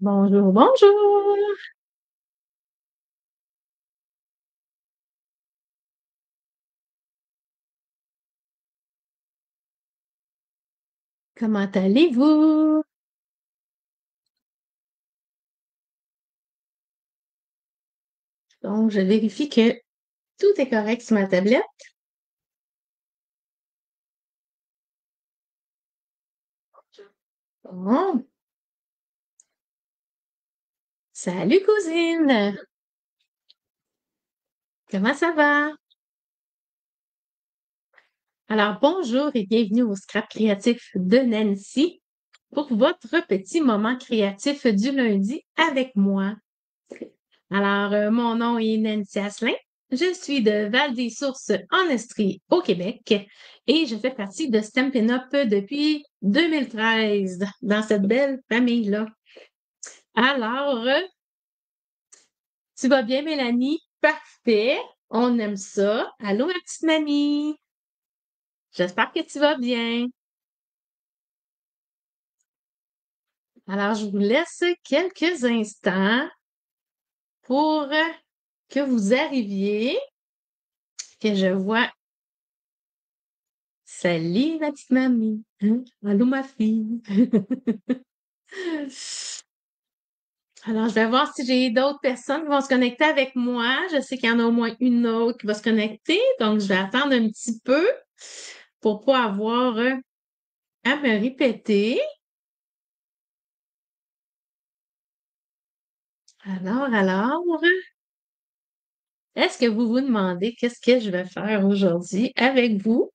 Bonjour, bonjour. Comment allez-vous? Donc, je vérifie que tout est correct sur ma tablette. Bon, salut cousine. Comment ça va? Alors, bonjour et bienvenue au Scrap créatif de Nancy pour votre petit moment créatif du lundi avec moi. Alors, mon nom est Nancy Asselin. Je suis de Val-des-Sources en Estrie, au Québec, et je fais partie de Stampin' Up depuis 2013 dans cette belle famille-là. Alors, tu vas bien, Mélanie? Parfait. On aime ça. Allô, ma petite mamie. J'espère que tu vas bien. Alors, je vous laisse quelques instants pour que vous arriviez, que je vois. Salut, ma petite mamie. Allô, ma fille. Alors, je vais voir si j'ai d'autres personnes qui vont se connecter avec moi. Je sais qu'il y en a au moins une autre qui va se connecter, donc je vais attendre un petit peu pour pas avoir à me répéter. Alors, est-ce que vous vous demandez qu'est-ce que je vais faire aujourd'hui avec vous?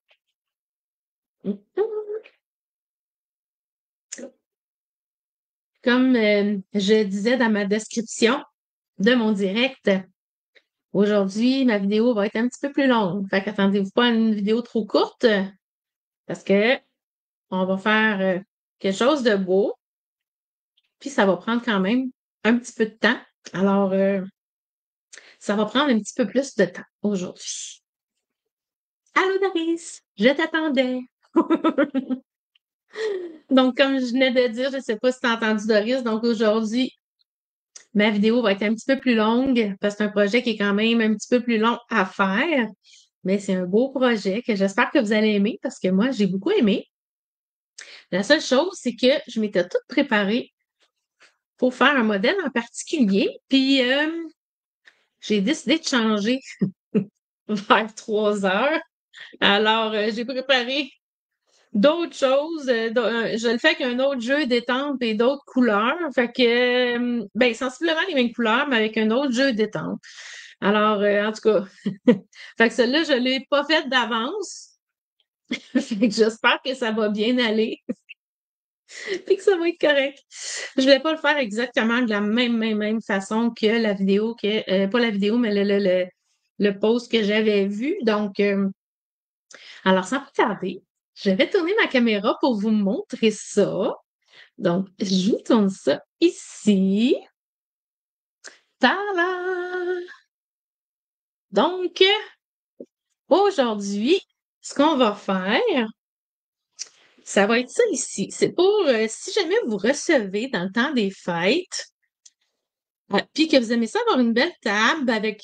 Comme je disais dans ma description de mon direct, aujourd'hui, ma vidéo va être un petit peu plus longue. Fait qu'attendez-vous pas à une vidéo trop courte parce que on va faire quelque chose de beau, puis ça va prendre quand même un petit peu de temps. Alors, ça va prendre un petit peu plus de temps aujourd'hui. Allô, Doris, je t'attendais. Donc, comme je venais de dire, je ne sais pas si tu as entendu Doris, donc aujourd'hui, ma vidéo va être un petit peu plus longue parce que c'est un projet qui est quand même un petit peu plus long à faire, mais c'est un beau projet que j'espère que vous allez aimer parce que moi, j'ai beaucoup aimé. La seule chose, c'est que je m'étais toute préparée pour faire un modèle en particulier, puis j'ai décidé de changer vers 3 heures. Alors, j'ai préparé d'autres choses. Je le fais avec un autre jeu d'étampe et d'autres couleurs. Fait que, ben, sensiblement les mêmes couleurs, mais avec un autre jeu d'étampe. Alors, en tout cas, fait que celle-là, je ne l'ai pas faite d'avance. Fait que j'espère que ça va bien aller et que ça va être correct. Je ne vais pas le faire exactement de la même façon que la vidéo, pas la vidéo, mais le post que j'avais vu. Donc, alors, sans plus tarder, je vais tourner ma caméra pour vous montrer ça. Donc, je vous tourne ça ici. Tada! Donc, aujourd'hui, ce qu'on va faire, ça va être ça ici. C'est pour, si jamais vous recevez dans le temps des fêtes, puis que vous aimez ça avoir une belle table avec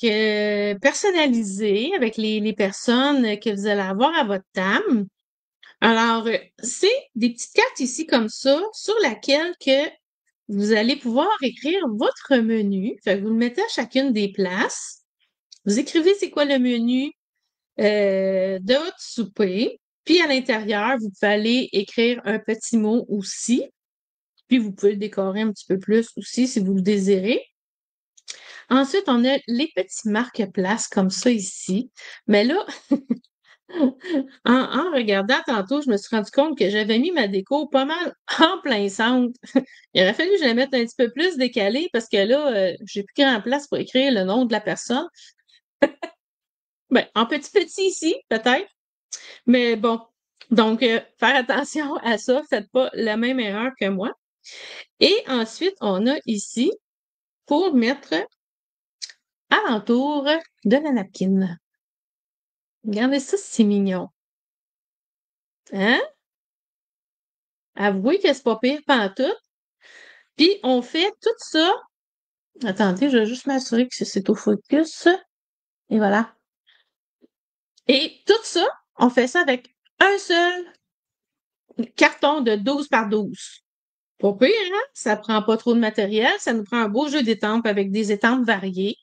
personnalisée, avec les personnes que vous allez avoir à votre table. Alors, c'est des petites cartes ici comme ça, sur laquelle que vous allez pouvoir écrire votre menu. Fait que vous le mettez à chacune des places. Vous écrivez c'est quoi le menu de votre souper. Puis à l'intérieur, vous pouvez aller écrire un petit mot aussi. Puis vous pouvez le décorer un petit peu plus aussi si vous le désirez. Ensuite, on a les petits marque-places comme ça ici. Mais là, en regardant tantôt, je me suis rendu compte que j'avais mis ma déco pas mal en plein centre. Il aurait fallu que je la mette un petit peu plus décalée parce que là, j'ai plus grand place pour écrire le nom de la personne. Ben, en petit ici, peut-être. Mais bon. Donc, faire attention à ça. Faites pas la même erreur que moi. Et ensuite, on a ici pour mettre alentour de la napkin. Regardez ça, c'est mignon. Hein? Avouez que c'est pas pire pantoute. Puis, on fait tout ça. Attendez, je vais juste m'assurer que c'est au focus. Et voilà. Et tout ça, on fait ça avec un seul carton de 12 par 12. Pas pire, hein? Ça prend pas trop de matériel. Ça nous prend un beau jeu d'étampes avec des étampes variées.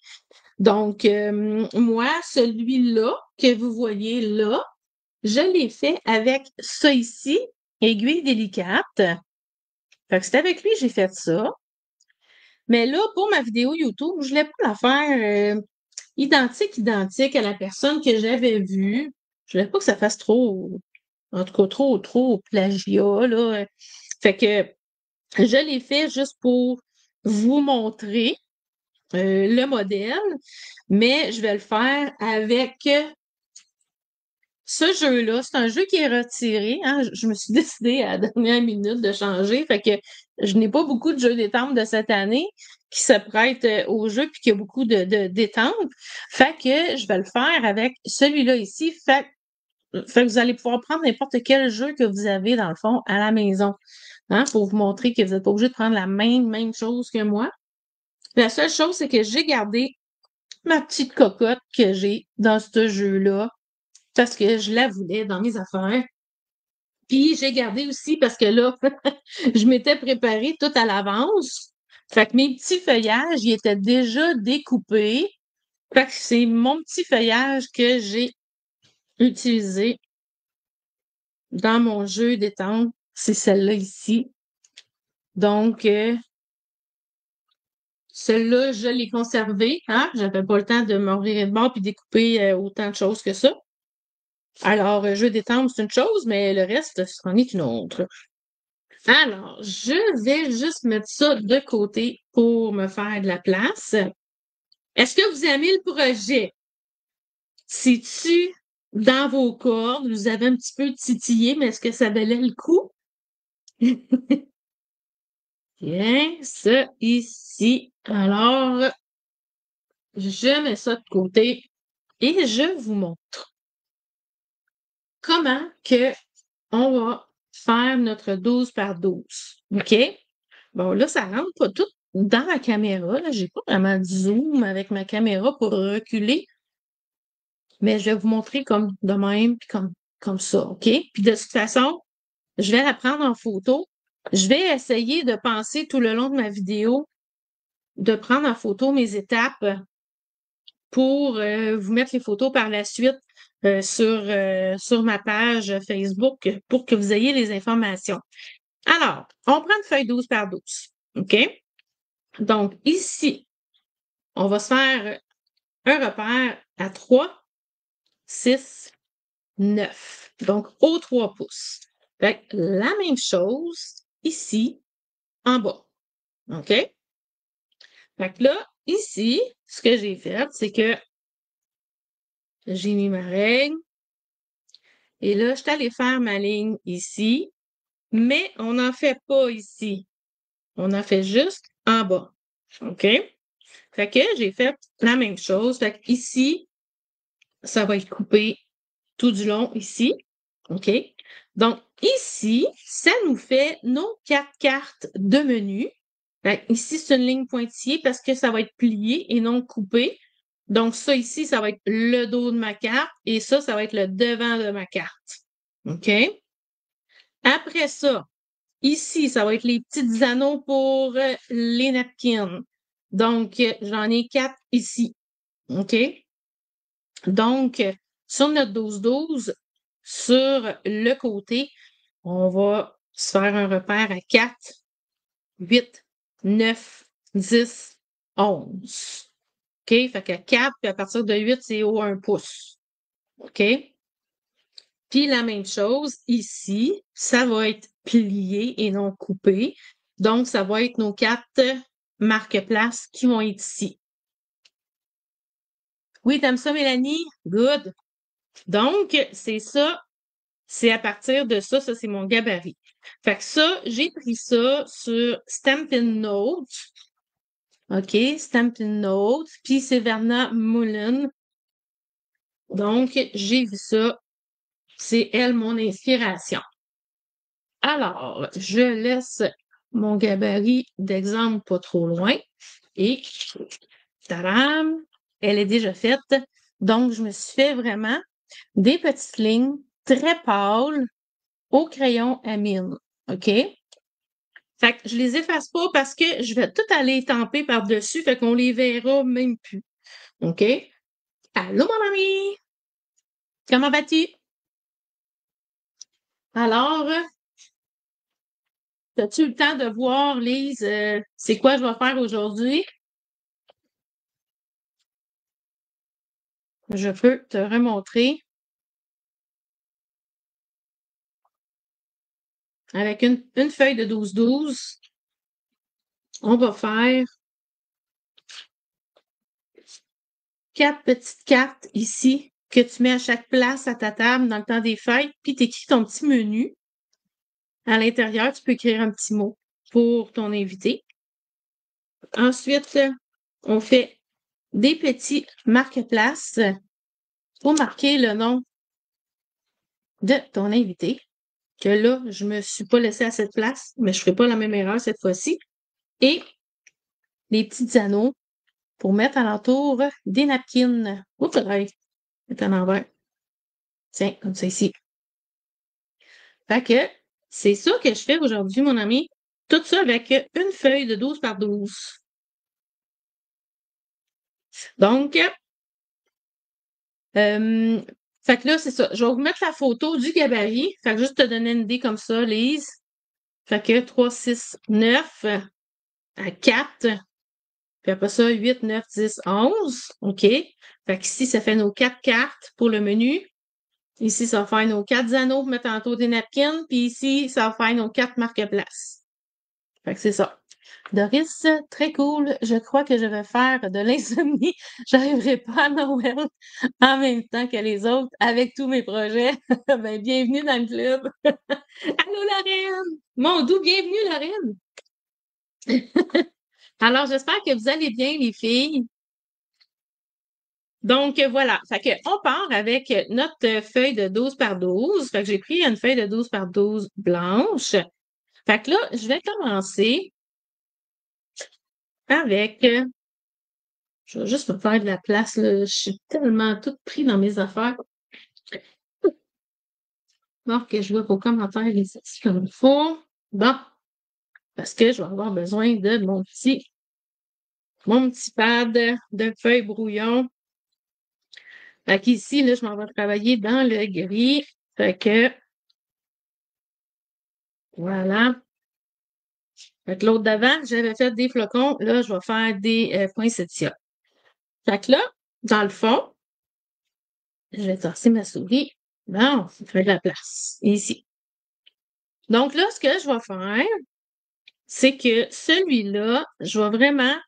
Donc, moi, celui-là que vous voyez là, je l'ai fait avec ça ici, aiguille délicate. Fait que c'est avec lui que j'ai fait ça. Mais là, pour ma vidéo YouTube, je voulais pas la faire identique à la personne que j'avais vue. Je voulais pas que ça fasse trop, en tout cas, trop plagiat, là. Fait que je l'ai fait juste pour vous montrer le modèle, mais je vais le faire avec ce jeu-là. C'est un jeu qui est retiré, hein. Je me suis décidée à la dernière minute de changer, fait que je n'ai pas beaucoup de jeux d'étampes de cette année qui se prêtent au jeu puis qu'il y a beaucoup d'étampes. Fait que je vais le faire avec celui-là ici. Fait que vous allez pouvoir prendre n'importe quel jeu que vous avez, dans le fond, à la maison. Hein, pour vous montrer que vous n'êtes pas obligé de prendre la même chose que moi. La seule chose, c'est que j'ai gardé ma petite cocotte que j'ai dans ce jeu-là parce que je la voulais dans mes affaires. Puis j'ai gardé aussi parce que là, je m'étais préparée tout à l'avance. Fait que mes petits feuillages, ils étaient déjà découpés. Fait que c'est mon petit feuillage que j'ai utilisé dans mon jeu d'étampe. C'est celle-là ici. Donc, celle-là, je l'ai conservée. Hein? J'avais pas le temps de me revirer de bord puis découper autant de choses que ça. Alors, jeu d'étampe, c'est une chose, mais le reste, c'en est une autre. Alors, je vais juste mettre ça de côté pour me faire de la place. Est-ce que vous aimez le projet? Si-tu dans vos cordes, vous avez un petit peu titillé, mais est-ce que ça valait le coup? Bien, ça ici. Alors, je mets ça de côté et je vous montre comment que on va faire notre 12 par 12. OK? Bon, là, ça rentre pas tout dans la caméra. Là, j'ai pas vraiment de zoom avec ma caméra pour reculer, mais je vais vous montrer comme de même, puis comme ça, OK? Puis de toute façon, je vais la prendre en photo. Je vais essayer de penser tout le long de ma vidéo, de prendre en photo mes étapes pour vous mettre les photos par la suite sur ma page Facebook pour que vous ayez les informations. Alors, on prend une feuille 12 par 12. OK? Donc, ici, on va se faire un repère à 3, 6, 9. Donc, aux 3 pouces. Fait que la même chose ici, en bas. OK? Fait que là, ici, ce que j'ai fait, c'est que j'ai mis ma règle. Et là, je suis allée faire ma ligne ici, mais on n'en fait pas ici. On en fait juste en bas. OK? Fait que j'ai fait la même chose. Fait que ici, ça va être coupé tout du long ici. OK? Donc, ici, ça nous fait nos 4 cartes de menu. Fait que ici, c'est une ligne pointillée parce que ça va être plié et non coupé. Donc, ça ici, ça va être le dos de ma carte et ça va être le devant de ma carte. OK? Après ça, ici, ça va être les petits anneaux pour les napkins. Donc, j'en ai 4 ici. OK? Donc, sur notre 12-12, sur le côté, on va se faire un repère à 4, 8, 9, 10, 11. OK? Fait que 4, puis à partir de 8, c'est au 1 pouce. OK? Puis la même chose ici, ça va être plié et non coupé. Donc, ça va être nos 4 marque-places qui vont être ici. Oui, t'aimes ça, Mélanie? Good. Donc, c'est ça. C'est à partir de ça, ça c'est mon gabarit. Fait que ça, j'ai pris ça sur Stampin' Notes. OK, Stampin' Notes. Puis c'est Verna Mullen. Donc, j'ai vu ça. C'est elle mon inspiration. Alors, je laisse mon gabarit d'exemple pas trop loin. Et, tadam, elle est déjà faite. Donc, je me suis fait vraiment des petites lignes très pâles au crayon à mine. OK? Fait que je les efface pas parce que je vais tout aller tamper par-dessus, fait qu'on les verra même plus. OK? Allô, mon ami! Comment vas-tu? Alors, as-tu eu le temps de voir, Lise, c'est quoi je vais faire aujourd'hui? Je peux te remontrer avec une feuille de 12-12. On va faire 4 petites cartes ici que tu mets à chaque place à ta table dans le temps des fêtes, puis tu écris ton petit menu. À l'intérieur, tu peux écrire un petit mot pour ton invité. Ensuite, on fait des petits marque-places pour marquer le nom de ton invité. Que là, je me suis pas laissée à cette place, mais je ferai pas la même erreur cette fois-ci. Et les petits anneaux pour mettre alentour des napkins. Oups, c'est à l'envers. Tiens, comme ça ici. Fait que c'est ça que je fais aujourd'hui, mon ami. Tout ça avec une feuille de 12 par 12. Donc, fait que là, c'est ça. Je vais vous mettre la photo du gabarit. Fait que juste te donner une idée comme ça, Lise. Fait que 3, 6, 9 à 4. Puis après ça, 8, 9, 10, 11. OK. Fait qu'ici, ça fait nos 4 cartes pour le menu. Ici, ça va faire nos 4 anneaux pour mettre en des napkins. Puis ici, ça va faire nos 4 marque-places. Fait que c'est ça. Doris, très cool. Je crois que je vais faire de l'insomnie. J'arriverai pas à Noël en même temps que les autres avec tous mes projets. Ben, bienvenue dans le club. Allô, Lorraine! Mon doux, bienvenue, Lorraine! Alors, j'espère que vous allez bien, les filles. Donc, voilà. Fait que, on part avec notre feuille de 12 par 12. Fait que j'ai pris une feuille de 12 par 12 blanche. Fait que là, je vais commencer avec, je vais juste me faire de la place, là. Je suis tellement toute pris dans mes affaires. Alors que je vois vos commentaires ici comme il faut. Bon, parce que je vais avoir besoin de mon petit pad de feuilles brouillon. Fait qu'ici, là, je m'en vais travailler dans le gris. Fait que, voilà. Fait que l'autre d'avant, j'avais fait des flocons. Là, je vais faire des poinsettias. Fait que là, dans le fond, je vais tasser ma souris. Bon, ça fait de la place. Ici. Donc là, ce que je vais faire, c'est que celui-là, je vais vraiment.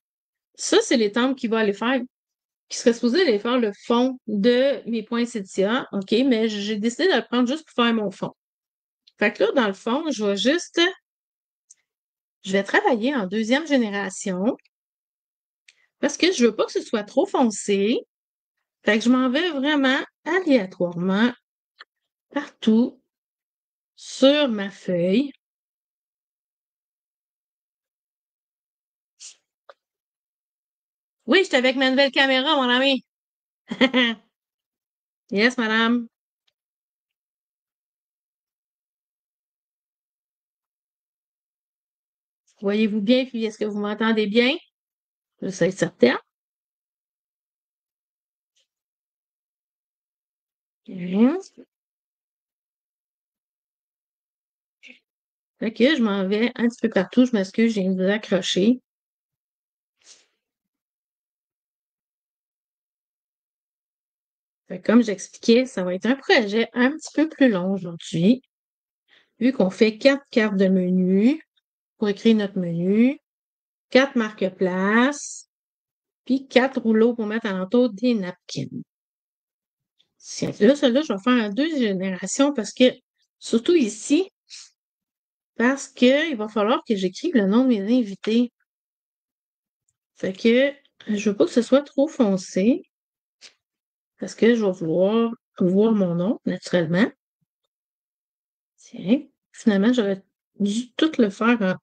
Ça, c'est les tempes qui vont aller faire, qui serait supposé aller faire le fond de mes poinsettias. OK, mais j'ai décidé de le prendre juste pour faire mon fond. Fait que là, dans le fond, je vais travailler en deuxième génération parce que je veux pas que ce soit trop foncé. Fait que je m'en vais vraiment aléatoirement partout sur ma feuille. Oui, j'étais avec ma nouvelle caméra, mon ami. Yes, madame. Voyez-vous bien, puis est-ce que vous m'entendez bien? Je suis certaine. Bien. Fait que je m'en vais un petit peu partout. Je m'excuse, j'ai une accrocher. Fait que comme j'expliquais, ça va être un projet un petit peu plus long aujourd'hui, vu qu'on fait 4 cartes de menu pour écrire notre menu, 4 marque-places, puis 4 rouleaux pour mettre alentour des napkins. Là, celui-là, je vais faire en deux générations parce que, surtout ici, parce que il va falloir que j'écrive le nom de mes invités. Fait que je veux pas que ce soit trop foncé parce que je vais vouloir voir mon nom, naturellement. Tiens, finalement, j'aurais dû tout le faire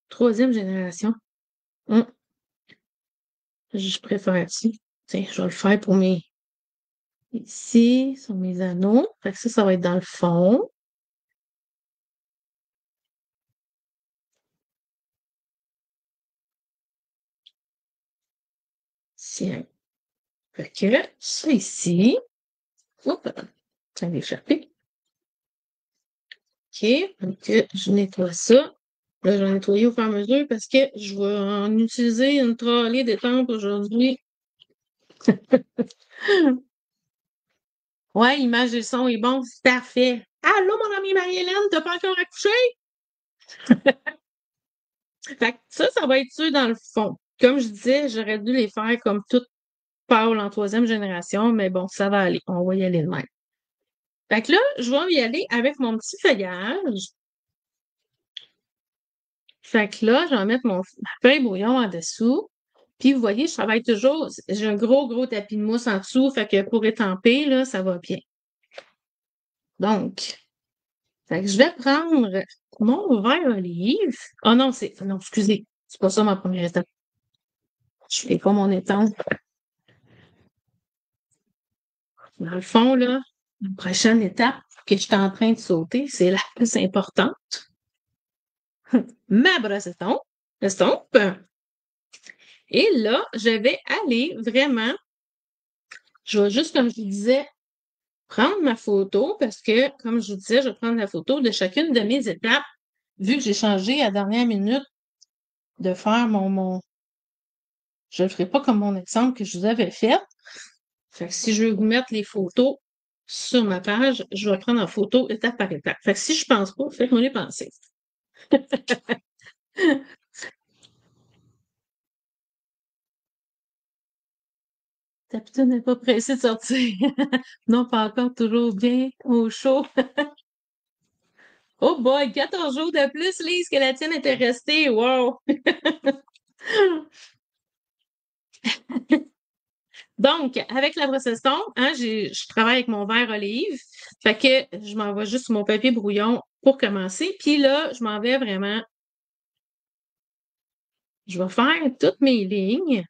Troisième génération. Hum, je préfère ça. Tiens, je vais le faire pour mes. Ici, sur mes anneaux. Fait que ça va être dans le fond. Tiens. Fait que ça ici. Oups, ça vient d'échapper. OK. Donc, je nettoie ça. Là, je vais nettoyer au fur et à mesure parce que je vais en utiliser une trolley d'étampe aujourd'hui. Ouais, l'image et le son est bon, c'est parfait. Allô, mon amie Marie-Hélène, t'as pas encore accouché? Fait que ça va être sûr dans le fond. Comme je disais, j'aurais dû les faire comme toute Paul en troisième génération, mais bon, ça va aller. On va y aller de même. Fait que là, je vais y aller avec mon petit feuillage. Fait que là, je vais mettre ma feuille brouillon en dessous. Puis, vous voyez, je travaille toujours. J'ai un gros tapis de mousse en dessous. Fait que pour étamper, là, ça va bien. Donc, fait que je vais prendre mon verre olive. Oh non, non, excusez. C'est pas ça ma première étape. Je fais pas mon étampe. Dans le fond, là, la prochaine étape que je suis en train de sauter, c'est la plus importante. Ma brosse estompe. Et là, je vais aller vraiment, je vais juste, comme je vous disais, prendre ma photo parce que, comme je vous disais, je vais prendre la photo de chacune de mes étapes, vu que j'ai changé à la dernière minute de faire je ne le ferai pas comme mon exemple que je vous avais fait. Fait que si je veux vous mettre les photos sur ma page, je vais prendre en photo étape par étape. Fait que si je pense pas, faites-moi les penser. Ta petite n'est pas pressée de sortir. Non, pas encore, toujours bien au chaud. Oh boy, 14 jours de plus, Lise, que la tienne était restée. Wow! Donc, avec la brosse à hein, je travaille avec mon verre olive. Fait que je m'envoie juste mon papier brouillon pour commencer. Puis là, je m'en vais vraiment. Je vais faire toutes mes lignes.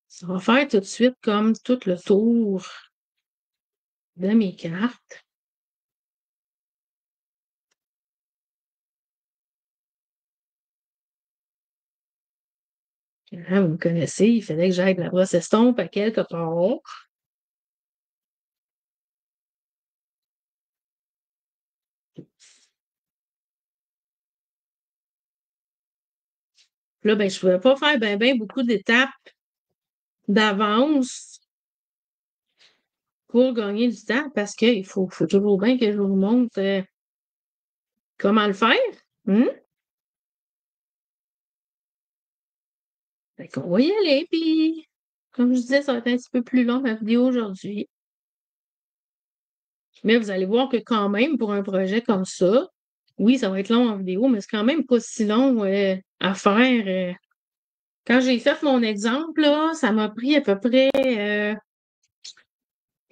Ça va faire tout de suite comme tout le tour de mes cartes. Hein, vous me connaissez, il fallait que j'aille de la brosse estompe à quelque part. Là, ben, je ne pouvais pas faire beaucoup d'étapes d'avance pour gagner du temps parce qu'il faut toujours bien que je vous montre comment le faire. Hmm? Fait qu'on va y aller, puis comme je disais, ça va être un petit peu plus long ma vidéo aujourd'hui. Mais vous allez voir que quand même, pour un projet comme ça, oui, ça va être long en vidéo, mais c'est quand même pas si long à faire. Quand j'ai fait mon exemple, là, ça m'a pris à peu près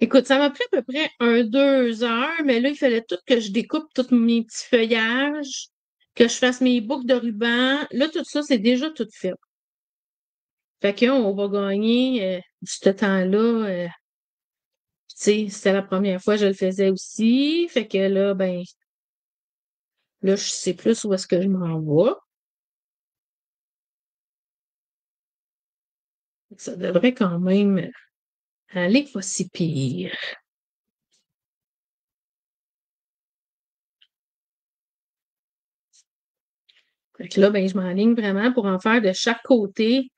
écoute, ça m'a pris à peu près 2 heures, mais là, il fallait tout que je découpe tous mes petits feuillages, que je fasse mes boucles de ruban. Là, tout ça, c'est déjà tout fait. Fait qu'on va gagner ce temps-là. Tu sais, c'était la première fois que je le faisais aussi. Fait que là, ben, là, je sais plus où est-ce que je m'en vais. Ça devrait quand même aller pas si pire. Fait que là, ben, je m'enligne vraiment pour en faire de chaque côté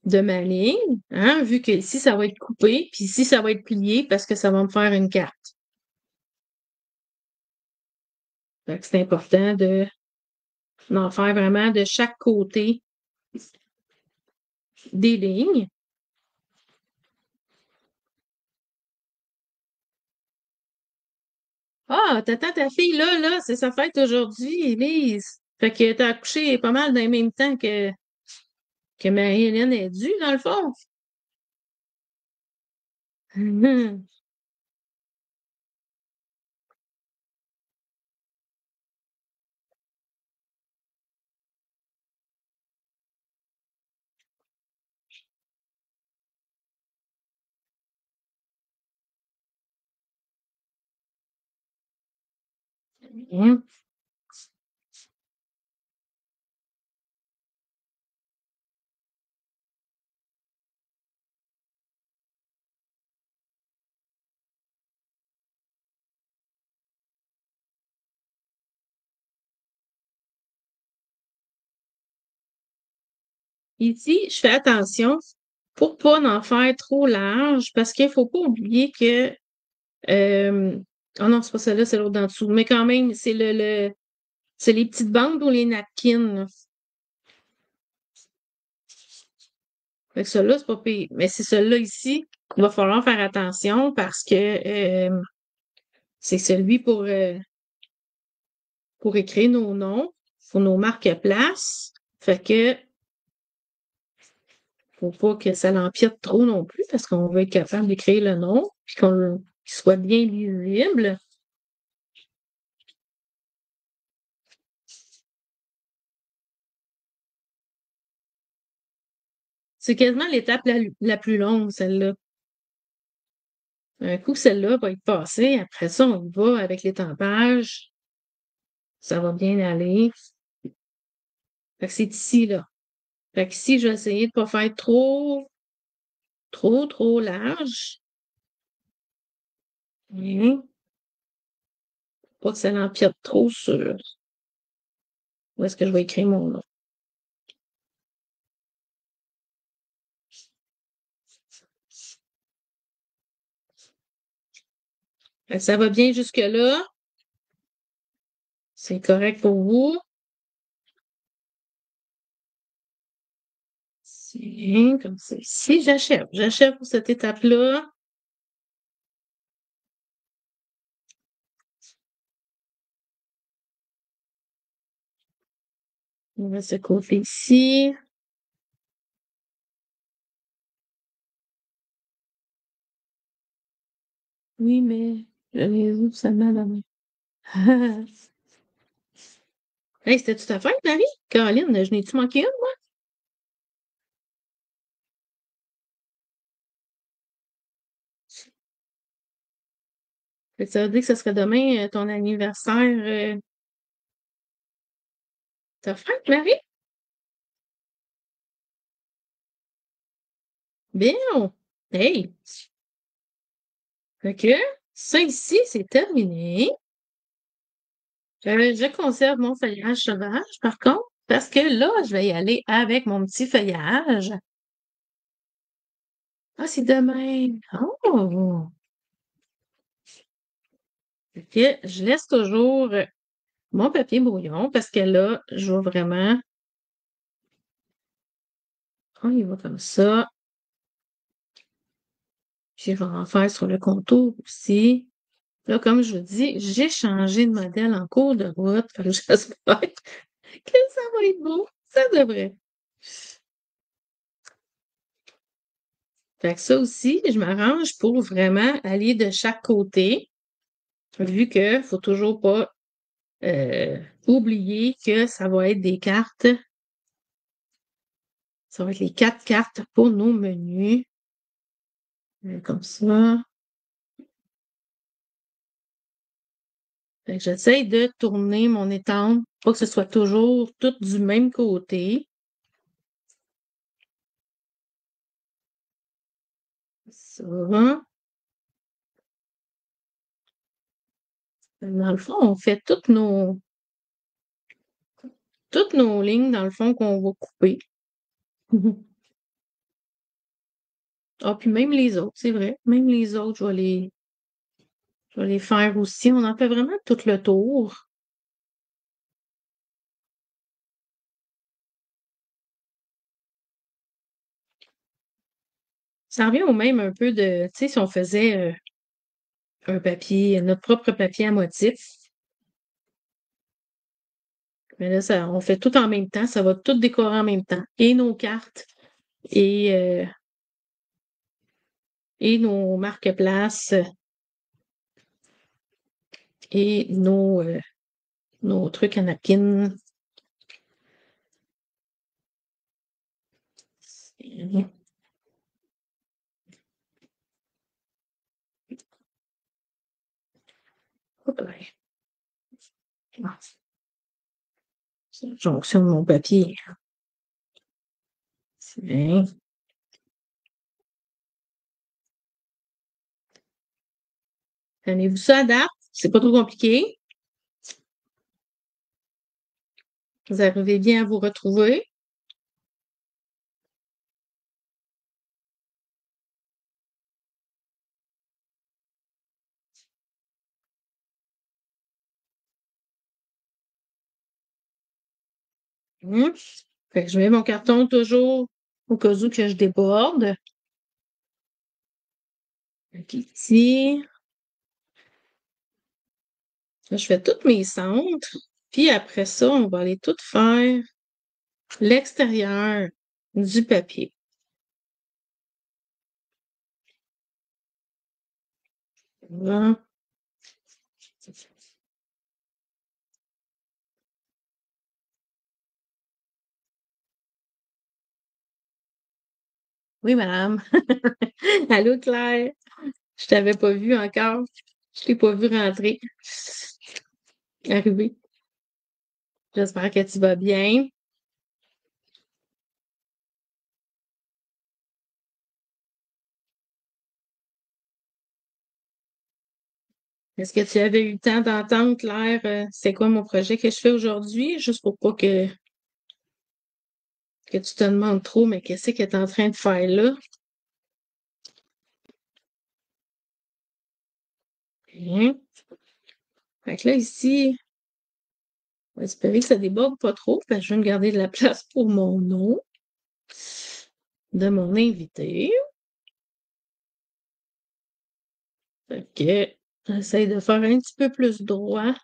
de ma ligne, hein, vu que ici, ça va être coupé, puis ici, ça va être plié parce que ça va me faire une carte. Fait que c'est important d'en faire vraiment de chaque côté des lignes. Ah, t'attends ta fille là, c'est sa fête aujourd'hui, Élise. Fait que t'as accouché pas mal dans le même temps que Marie-Hélène est due, dans le fond. Mmh. Ici, je fais attention pour pas en faire trop large parce qu'il faut pas oublier que, oh non, c'est pas celle-là, c'est l'autre d'en dessous, mais quand même, c'est c'est les petites bandes pour les napkins, là. Fait que celui-là, c'est pas pire. Mais c'est celui-là ici qu'il va falloir faire attention parce que c'est celui pour écrire nos noms, pour nos marque-places. Fait que faut pas que ça l'empiète trop non plus parce qu'on veut être capable d'écrire le nom puis qu'il soit bien lisible. C'est quasiment l'étape la plus longue, celle-là. Un coup que celle-là va être passée, après ça, on y va avec l'étampage. Ça va bien aller. Fait que c'est ici, là. Fait que ici, je vais essayer de pas faire trop large. Mais pas que ça l'empiète trop sur où est-ce que je vais écrire mon nom. Fait que ça va bien jusque-là. C'est correct pour vous. C'est comme ça. Ici, j'achève. J'achève pour cette étape-là. On va ce côté ici. Oui, mais je les ouvre seulement demain. Hey, c'était tout à fait, Marie? Caroline, je n'ai-tu manqué une, moi? Fait que ça veut dire que ce serait demain ton anniversaire. Ta fête, Marie? Bien! Hey! Fait que ça ici, c'est terminé. Je conserve mon feuillage sauvage, par contre, parce que là, je vais y aller avec mon petit feuillage. Ah, c'est demain. Oh! Fait que je laisse toujours mon papier brouillon parce que là, je vais vraiment. On y va comme ça. Puis je vais en faire sur le contour aussi. Là, comme je vous dis, j'ai changé de modèle en cours de route. Fait que j'espère que ça va être beau. Ça devrait. Fait que ça aussi, je m'arrange pour vraiment aller de chaque côté, vu que faut toujours pas oublier que ça va être des cartes. Ça va être les 4 cartes pour nos menus. Comme ça. Fait que j'essaie de tourner mon étampe, pas que ce soit toujours tout du même côté. Ça. Dans le fond, on fait toutes nos lignes, dans le fond, qu'on va couper. Ah, puis même les autres, c'est vrai. Même les autres, je vais les faire aussi. On en fait vraiment tout le tour. Ça revient au même un peu de, tu sais, si on faisait un papier, notre propre papier à motif. Mais là, ça, on fait tout en même temps. Ça va tout décorer en même temps. Et nos cartes et, euh, et nos marque-places et nos trucs à napkin. Hop là. C'est la jonction de mon papier. C'est bien. Aimez-vous ça à date? C'est pas trop compliqué. Vous arrivez bien à vous retrouver. Mmh. Fait que je mets mon carton toujours au cas où que je déborde. OK, ici. Là, je fais tous mes centres. Puis après ça, on va aller tout faire l'extérieur du papier. Voilà. Oui, madame. Allô, Claire? Je t'avais pas vu encore. Je t'ai pas vu rentrer. Arriver. J'espère que tu vas bien. Est-ce que tu avais eu le temps d'entendre, Claire, c'est quoi mon projet que je fais aujourd'hui? Juste pour pas que tu te demandes trop, mais qu'est-ce que tu es en train de faire là? Bien. Fait que là, ici, on va espérer que ça déborde pas trop, parce que je vais me garder de la place pour mon nom de mon invité. Fait que j'essaie de faire un petit peu plus droit.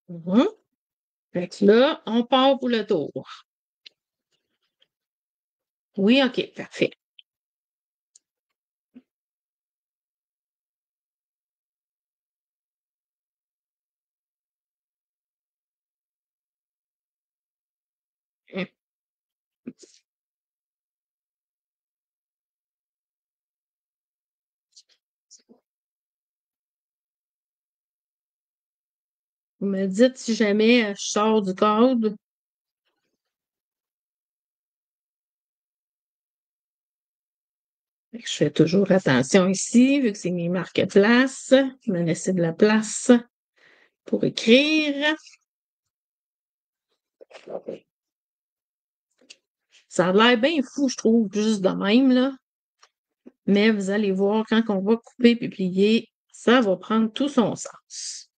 Mhm. Fait que là, on part pour le tour. Oui, OK, parfait. Hum. Vous me dites si jamais je sors du cadre. Fait que je fais toujours attention ici, vu que c'est mes marque-places. Je me laisser de la place pour écrire. Ça a l'air bien fou, je trouve, juste de même, là. Mais vous allez voir, quand on va couper puis plier, ça va prendre tout son sens.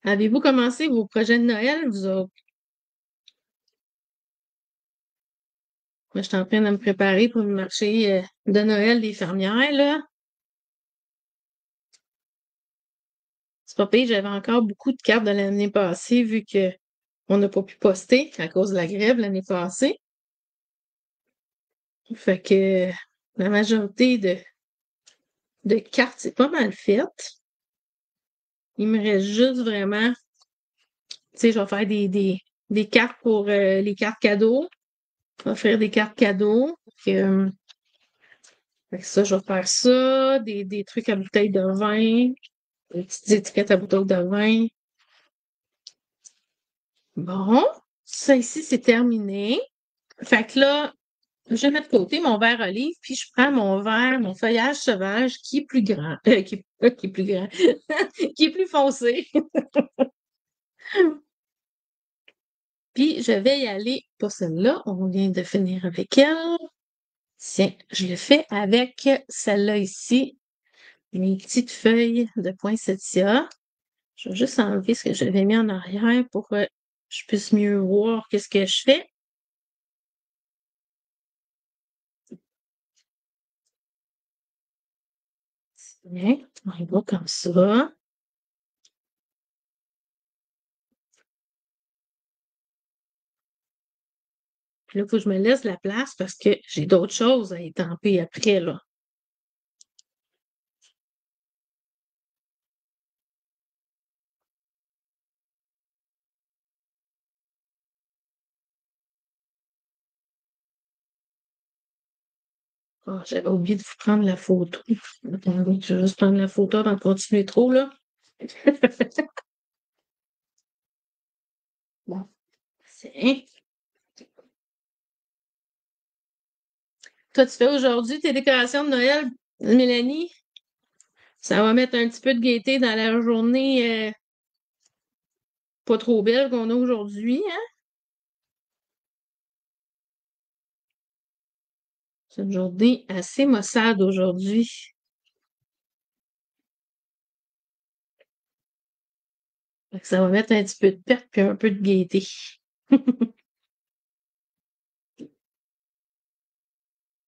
Avez-vous commencé vos projets de Noël, vous autres? Moi, je suis en train de me préparer pour le marché de Noël des fermières, là. C'est pas pire, j'avais encore beaucoup de cartes de l'année passée, vu que on n'a pas pu poster à cause de la grève l'année passée. Fait que la majorité de cartes, c'est pas mal fait. Il me reste juste vraiment, tu sais, je vais faire des cartes pour les cartes cadeaux. Je vais faire des cartes cadeaux. Fait que ça, je vais faire ça, des trucs à bouteille de vin, des petites étiquettes à bouteille de vin. Bon, ça ici, c'est terminé. Fait que là, je mets de côté mon verre olive, puis je prends mon verre, mon feuillage sauvage qui est plus grand, qui est plus grand, qui est plus foncé. Puis je vais y aller pour celle-là. On vient de finir avec elle. Tiens, je le fais avec celle-là ici, mes petites feuilles de poinsettia. Je vais juste enlever ce que j'avais mis en arrière pour que je puisse mieux voir qu'est-ce que je fais. Tiens, on y va comme ça. Puis là, il faut que je me laisse la place parce que j'ai d'autres choses à étamper après, là. Ah, j'avais oublié de vous prendre la photo. Attendez, je vais juste prendre la photo avant de continuer trop, là. Bon, c'est. Toi, tu fais aujourd'hui tes décorations de Noël, Mélanie? Ça va mettre un petit peu de gaieté dans la journée pas trop belle qu'on a aujourd'hui, hein? C'est une journée assez maussade aujourd'hui. Fait que ça va mettre un petit peu de perte puis un peu de gaieté.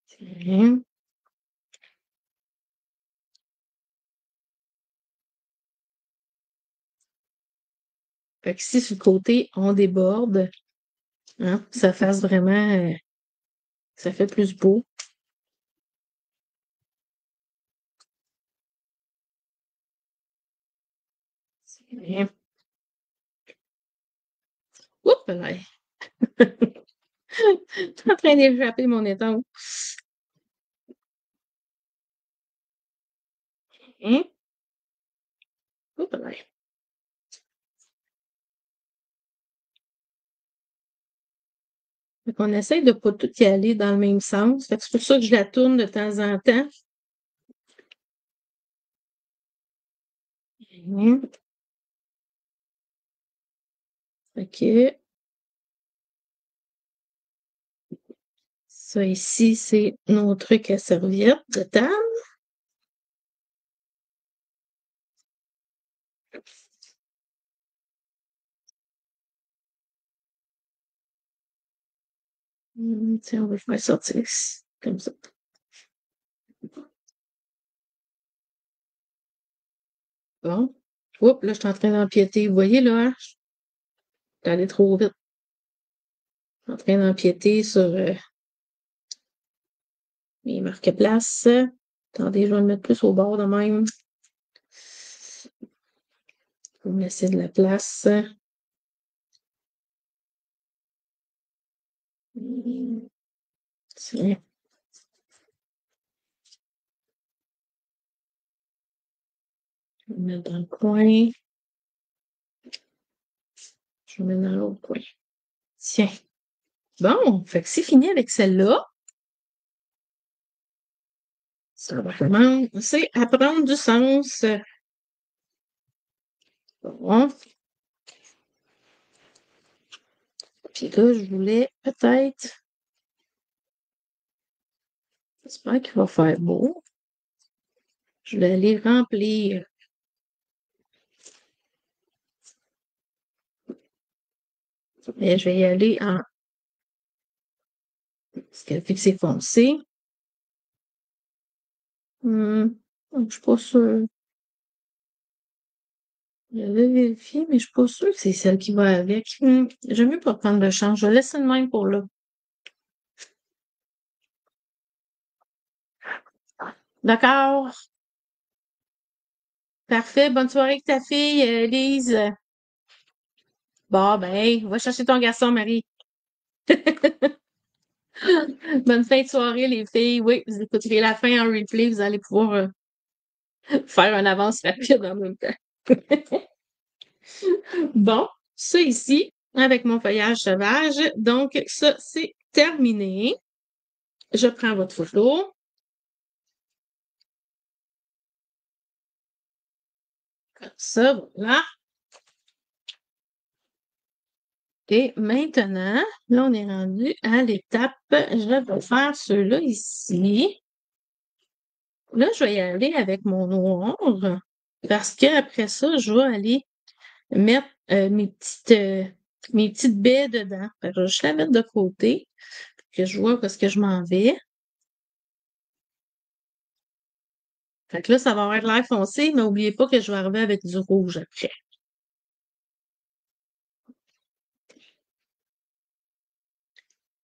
Tiens. Fait que ici, sur le côté, on déborde, hein, pour que ça fasse vraiment, ça fait plus beau. Tiens. Oups là! Je suis en train d'échapper mon étang. Hein? Oups là! Fait qu'on essaye de pas tout y aller dans le même sens. Fait que c'est pour ça que je la tourne de temps en temps. Hein? OK. Ça ici, c'est nos trucs à serviettes de table. Tiens, on va faire sortir ici, comme ça. Bon. Oups, là, je suis en train d'empiéter. Vous voyez, là, hein? Je suis allée trop vite. Je suis en train d'empiéter sur mes marque-places. Attendez, je vais le mettre plus au bord de même. Pour me laisser de la place. Tiens. Je vais le mettre dans le coin. Je vais le mettre dans l'autre coin. Tiens. Bon, fait que c'est fini avec celle-là. Ça va commencer à prendre du sens. Bon. Puis là, je voulais peut-être. J'espère qu'il va faire beau. Je vais aller remplir. Et je vais y aller en. Parce que vu que c'est foncé. Je suis pas sûre. J'avais vérifié, mais je suis pas sûre que c'est celle qui va avec. J'aime mieux pas prendre de chance. Je vais laisser de même pour là. D'accord. Parfait. Bonne soirée avec ta fille, Lise. Bon, ben, va chercher ton garçon, Marie. Bonne fin de soirée, les filles. Oui, vous écouterez la fin en replay. Vous allez pouvoir faire un avance rapide en même temps. Bon, ça ici, avec mon feuillage sauvage. Donc, ça, c'est terminé. Je prends votre photo. Comme ça, voilà. Et maintenant, là, on est rendu à l'étape, je vais faire ceux-là ici. Là, je vais y aller avec mon noir parce qu'après ça, je vais aller mettre mes petites baies dedans. Fait que je vais juste la mettre de côté, que je vois parce que je m'en vais. Fait que là, ça va avoir l'air foncé, mais n'oubliez pas que je vais arriver avec du rouge après.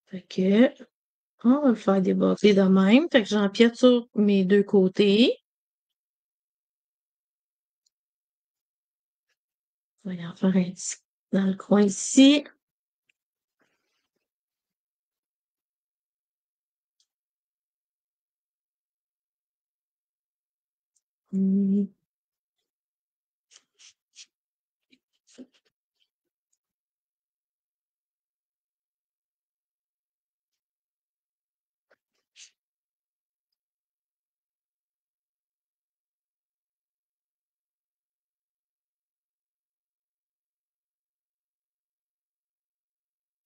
Fait que, on va le faire déborder de même. Fait que j'empiète sur mes deux côtés. On va y en faire un petit dans le coin ici. Mmh.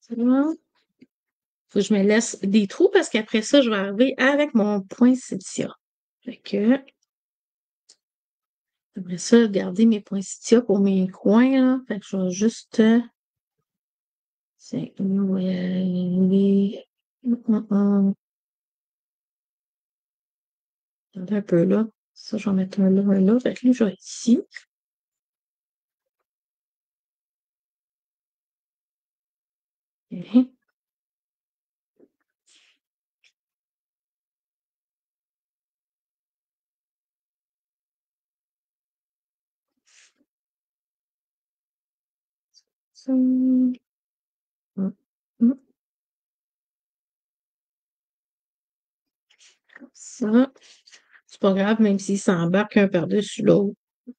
Ça. Faut que je me laisse des trous parce qu'après ça, je vais arriver avec mon poinsettia. Fait que, j'aimerais ça garder mes poinsettias pour mes coins, là. Fait que je vais juste, tiens, on va y aller. Attendez un peu là. Ça, je vais en mettre un là, un là. Fait que lui, je vais être ici. Et ça. Hum, hum, comme ça. C'est pas grave, même s'il s'embarque un par-dessus l'autre.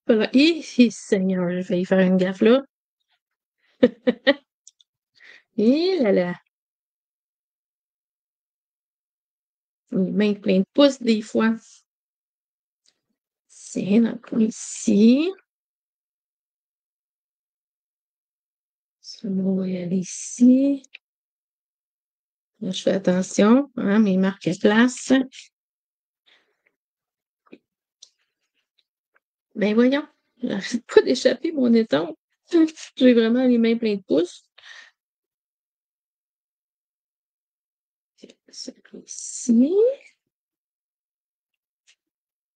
Voilà. Seigneur, j'ai failli faire une gaffe là. Et là là. Les mains pleines de pouces des fois. C'est dans le coin ici. Ça, on va y aller ici. Là, je fais attention, hein, mes marque-places. Ben voyons, j'arrête pas d'échapper mon étang. J'ai vraiment les mains pleines de pouces. Ça ici.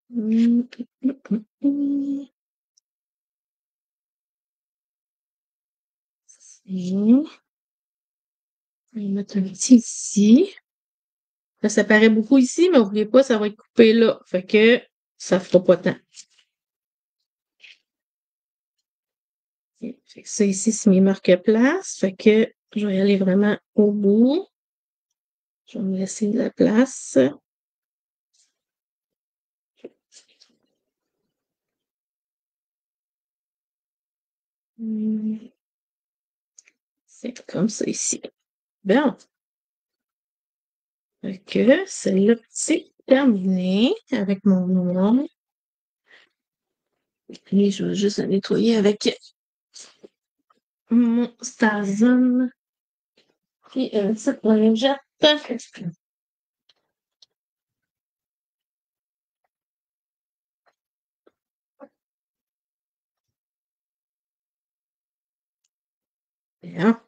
Hum, hum, hum, hum. Ici. On va mettre un petit ici. Là, ça paraît beaucoup ici, mais n'oubliez pas, ça va être coupé là. Fait que ça fera pas tant. Fait que ça ici, c'est mes marque-places. Fait que je vais y aller vraiment au bout. Je vais me laisser de la place. Hum, C'est comme ça ici. Bon. Fait que celle-là, c'est terminé avec mon nom. Et je vais juste la nettoyer avec mon Starzone et cette lingette. Bien.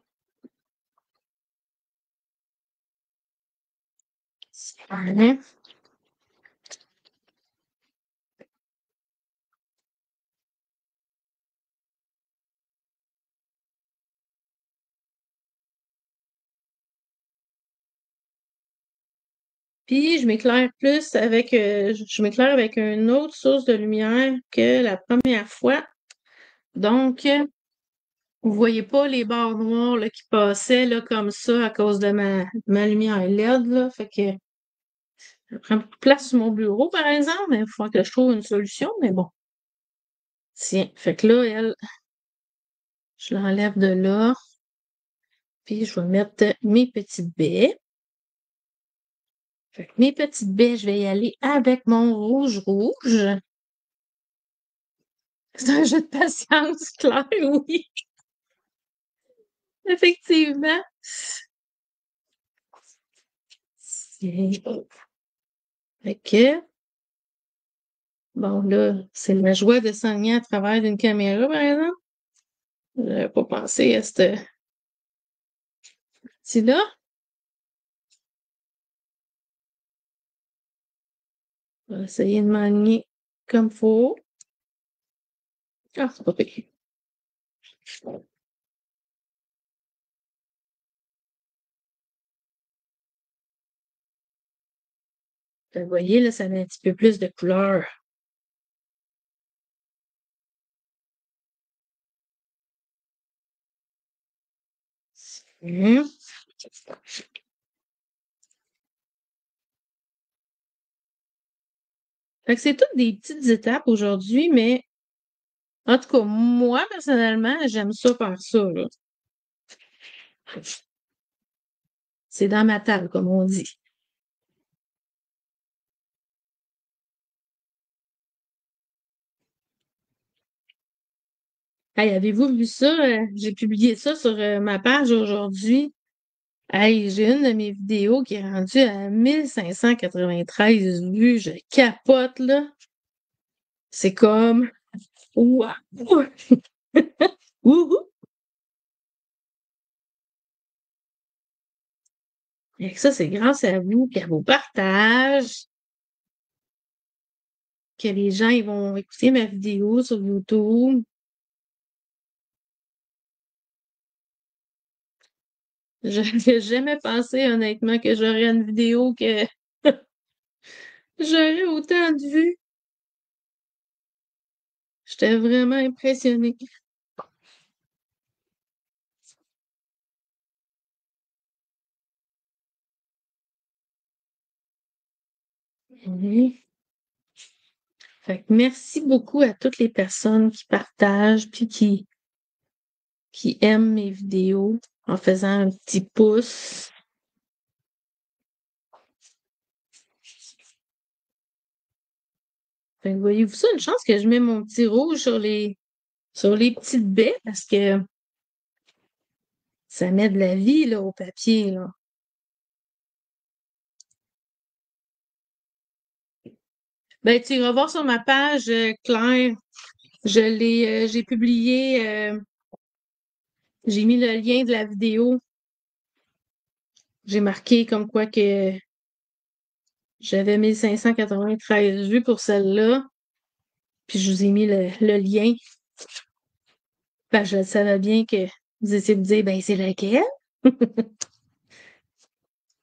Voilà. Puis je m'éclaire plus avec je m'éclaire avec une autre source de lumière que la première fois. Donc, vous voyez pas les barres noires là, qui passaient là, comme ça à cause de ma lumière LED. Là. Fait que ça prend beaucoup de place sur mon bureau, par exemple, mais il faut que je trouve une solution, mais bon. Tiens, fait que là, elle, je l'enlève de là, puis je vais mettre mes petites baies. Fait que mes petites baies, je vais y aller avec mon rouge rouge. C'est un jeu de patience, Claire, oui, effectivement. Tiens. Fait que, bon, là, c'est la joie de s'enligner à travers d'une caméra, par exemple. J'avais pas pensé à cette partie-là. On va essayer de m'aligner comme faut. Ah, c'est pas pire. Vous voyez, là, ça met un petit peu plus de couleur. Hum. Fait que c'est toutes des petites étapes aujourd'hui, mais en tout cas, moi, personnellement, j'aime ça faire ça, là. C'est dans ma table, comme on dit. Hey, avez-vous vu ça? J'ai publié ça sur ma page aujourd'hui. Hey, j'ai une de mes vidéos qui est rendue à 1593 vues. Je capote, là. C'est comme... Waouh! Wouhou! Et ça, c'est grâce à vous, puis à vos partages, que les gens ils vont écouter ma vidéo sur YouTube. J'aurais jamais pensé, honnêtement, que j'aurais une vidéo que j'aurais autant de vues. J'étais vraiment impressionnée. Mhm. Fait que merci beaucoup à toutes les personnes qui partagent puis qui aiment mes vidéos en faisant un petit pouce. Fait que voyez-vous ça, une chance que je mets mon petit rouge sur les petites baies parce que ça met de la vie là, au papier, là. Ben, tu iras voir sur ma page, Claire. J'ai publié, j'ai mis le lien de la vidéo. J'ai marqué comme quoi que j'avais 1593 vues pour celle-là. Puis je vous ai mis le lien. Ben, je savais bien que vous essayez de me dire, ben, c'est laquelle?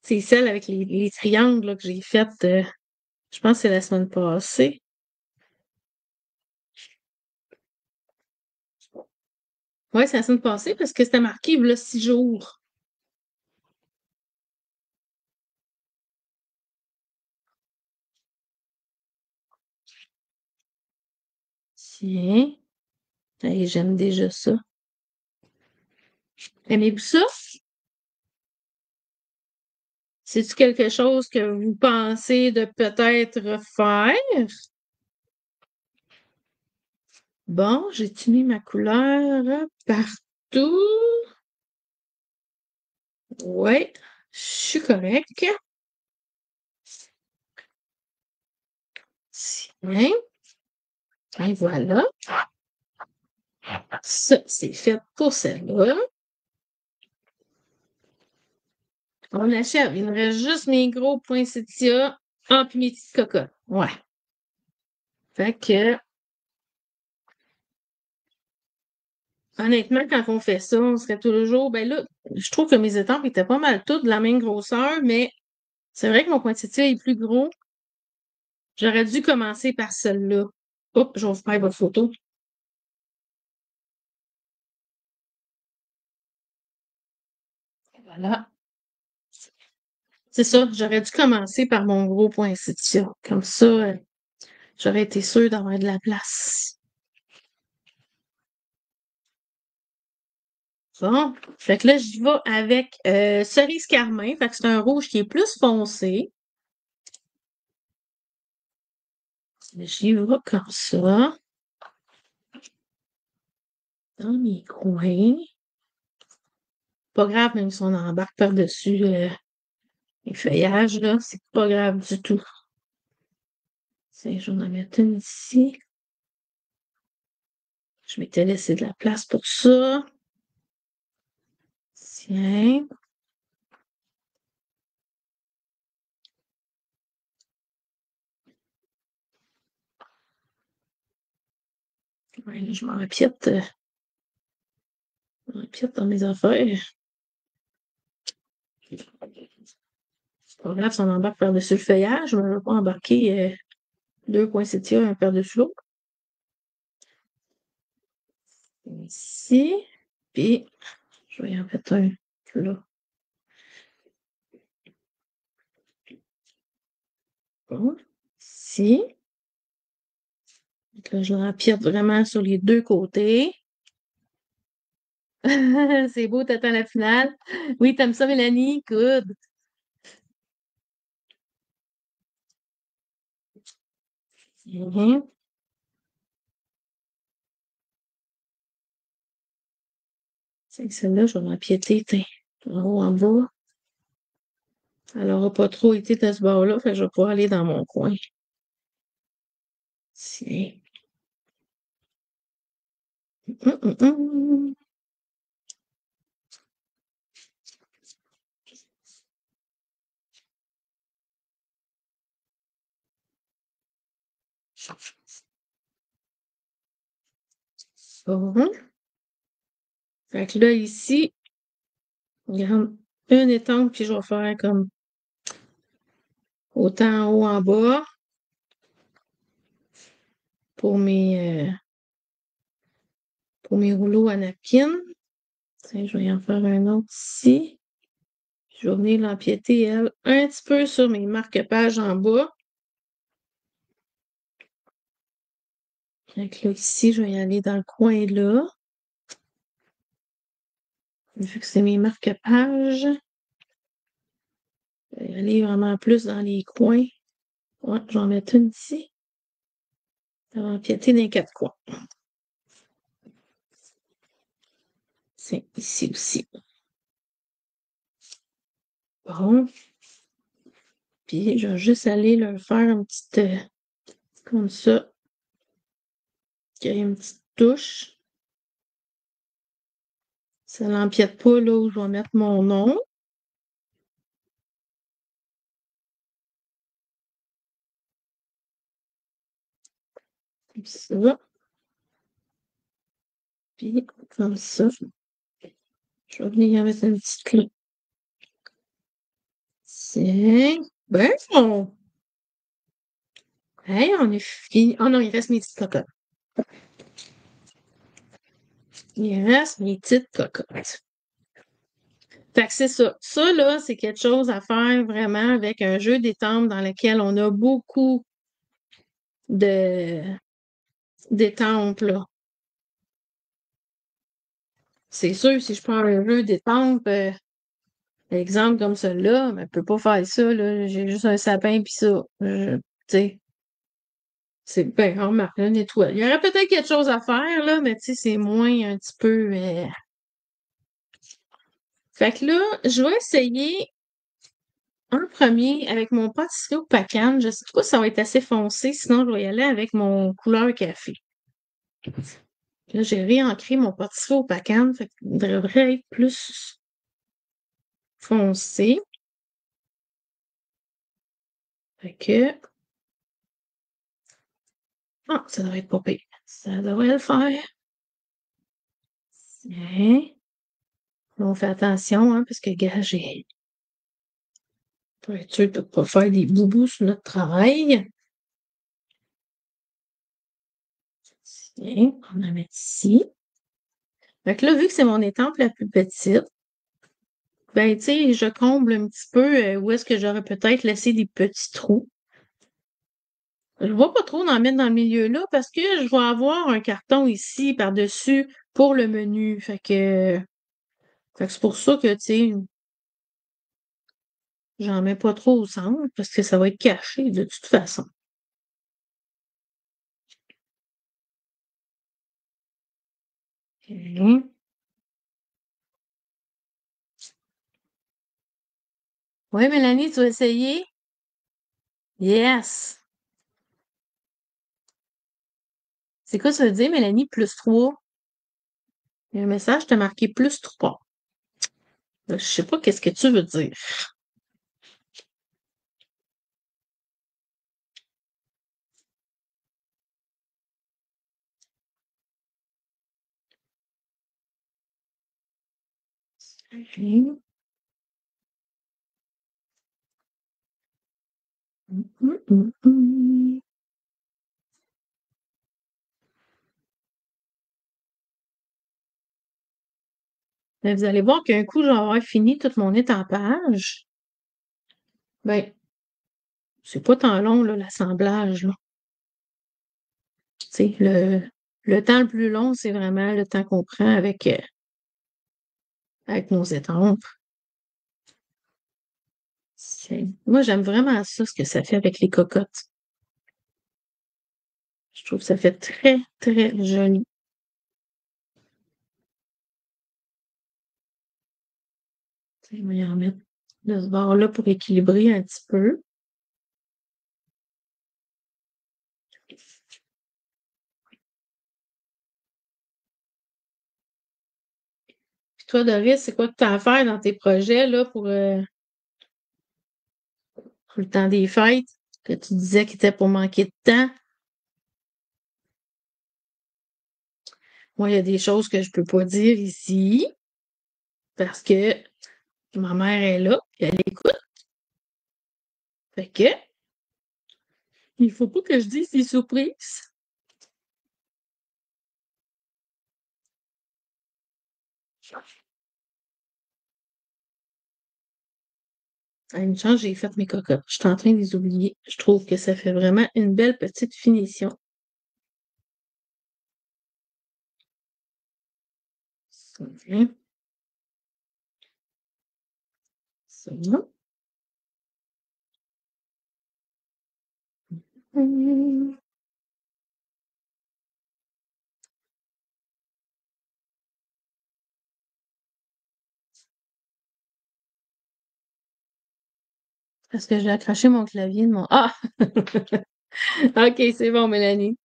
C'est celle avec les triangles là, que j'ai faite, je pense que c'est la semaine passée. Ouais, c'est la semaine passée parce que c'était marqué, il y a 6 jours. Tiens. Hey, j'aime déjà ça. Aimez-vous ça? C'est-tu quelque chose que vous pensez de peut-être refaire? Bon, j'ai-tu mis ma couleur partout? Ouais, je suis correct. Tiens, et voilà. Ça, c'est fait pour celle-là. On achève. Il me reste juste mes gros poinsettias. Ah, puis mes petites cocottes. Ouais. Fait que, honnêtement, quand on fait ça, on serait toujours. Ben là, je trouve que mes étampes étaient pas mal toutes de la même grosseur, mais c'est vrai que mon poinsettia est plus gros. J'aurais dû commencer par celle-là. Oups, je vais vous faire votre photo. Voilà. C'est ça, j'aurais dû commencer par mon gros poinsettia. Comme ça, j'aurais été sûre d'avoir de la place. Bon. Fait que là, j'y vais avec cerise carmin. Fait que c'est un rouge qui est plus foncé. J'y vais comme ça. Dans mes coins. Pas grave, même si on embarque par-dessus les feuillages, là. C'est pas grave du tout. C'est, je vais en mettre une ici. Je m'étais laissé de la place pour ça. Tiens. Ouais, là, je m'empiète dans mes affaires. C'est pas grave si on embarque par-dessus le feuillage, mais je ne veux pas embarquer 2 poinsettias un par-dessus l'autre. Ici. Puis, je vais en mettre un là. Bon. Ici. Donc là, je l'empiète vraiment sur les deux côtés. C'est beau, t'attends la finale. Oui, t'aimes ça, Mélanie? Good. Mhm. C'est que celle-là, je vais l'empiéter, tiens, en haut, en bas. Elle n'aura pas trop été de ce bord-là, fait que je vais pouvoir aller dans mon coin. Tiens. Hum, hum, hum. Bon. Fait que là, ici, regarde, une étampe, puis je vais faire comme autant en haut, en bas pour pour mes rouleaux à napkin. Tiens, je vais en faire un autre ici. Je vais venir l'empiéter, elle, un petit peu sur mes marque-pages en bas. Fait que là, ici, je vais y aller dans le coin là. Vu que c'est mes marque-pages, je vais y aller vraiment plus dans les coins. Ouais, je vais en mettre une ici. Ça va empiéter dans les quatre coins. C'est ici aussi. Bon. Puis, je vais juste aller leur faire une petite, comme ça, qu'il y ait une petite touche. Ça l'empiète pas là où je vais mettre mon nom. Comme ça. Puis, comme ça. Je vais venir mettre une petite clé. Tiens. Ben, hey, on est fini. Oh non, il reste mes petites cocottes. Il reste mes petites cocottes. Fait que c'est ça. Ça, là, c'est quelque chose à faire vraiment avec un jeu d'étampes dans lequel on a beaucoup de d'étampes, là. C'est sûr, si je prends un jeu d'étampes, exemple comme celui-là, mais je peux pas faire ça, là. J'ai juste un sapin pis ça. Tu sais, c'est ben, remarque, une étoile. Il y aurait peut-être quelque chose à faire, là, mais tu sais, c'est moins un petit peu. Fait que là, je vais essayer un premier avec mon pâtisserie au pacane. Je sais pas si ça va être assez foncé, sinon je vais y aller avec mon couleur café. Là, j'ai réancré mon pâtisserie au pacane, fait qu'il devrait être plus foncé. Fait que. Ah, ça devrait être pas pire. Ça devrait le faire. Tiens. On fait attention, hein, parce que, gars, j'ai. Pour être sûr de ne pas faire des boubous sur notre travail. Tiens, on la met ici. Fait que là, vu que c'est mon étampe la plus petite, ben, tu sais, je comble un petit peu où est-ce que j'aurais peut-être laissé des petits trous. Je ne vois pas trop d'en mettre dans le milieu là parce que je vais avoir un carton ici par-dessus pour le menu. Fait que c'est pour ça que, tu sais, j'en mets pas trop au centre parce que ça va être caché de toute façon. Ok. Oui, Mélanie, tu vas essayer? Yes! C'est quoi ça veut dire, Mélanie, plus 3? Il y a un message, t'as marqué plus 3. Je sais pas qu'est-ce que tu veux dire. Ok. Hum. Mais vous allez voir qu'un coup, j'aurai fini tout mon étampage. Ben, c'est pas tant long, là, l'assemblage, là. Tu sais, le temps le plus long, c'est vraiment le temps qu'on prend avec nos étampes. Moi, j'aime vraiment ça, ce que ça fait avec les cocottes. Je trouve que ça fait très, très joli. Tu sais, on va y en mettre de ce bord-là pour équilibrer un petit peu. Puis toi, Doris, c'est quoi que tu as à faire dans tes projets là, pour le temps des fêtes? Que tu disais qu'il était pour manquer de temps. Moi, il y a des choses que je peux pas dire ici parce que ma mère est là, puis elle écoute. Fait que il faut pas que je dise des surprises. À une chance, j'ai fait mes cocottes. Je suis en train de les oublier. Je trouve que ça fait vraiment une belle petite finition. Ça vient. Ça. Hum. Parce que j'ai accroché mon clavier de mon. Ah! OK, c'est bon, Mélanie.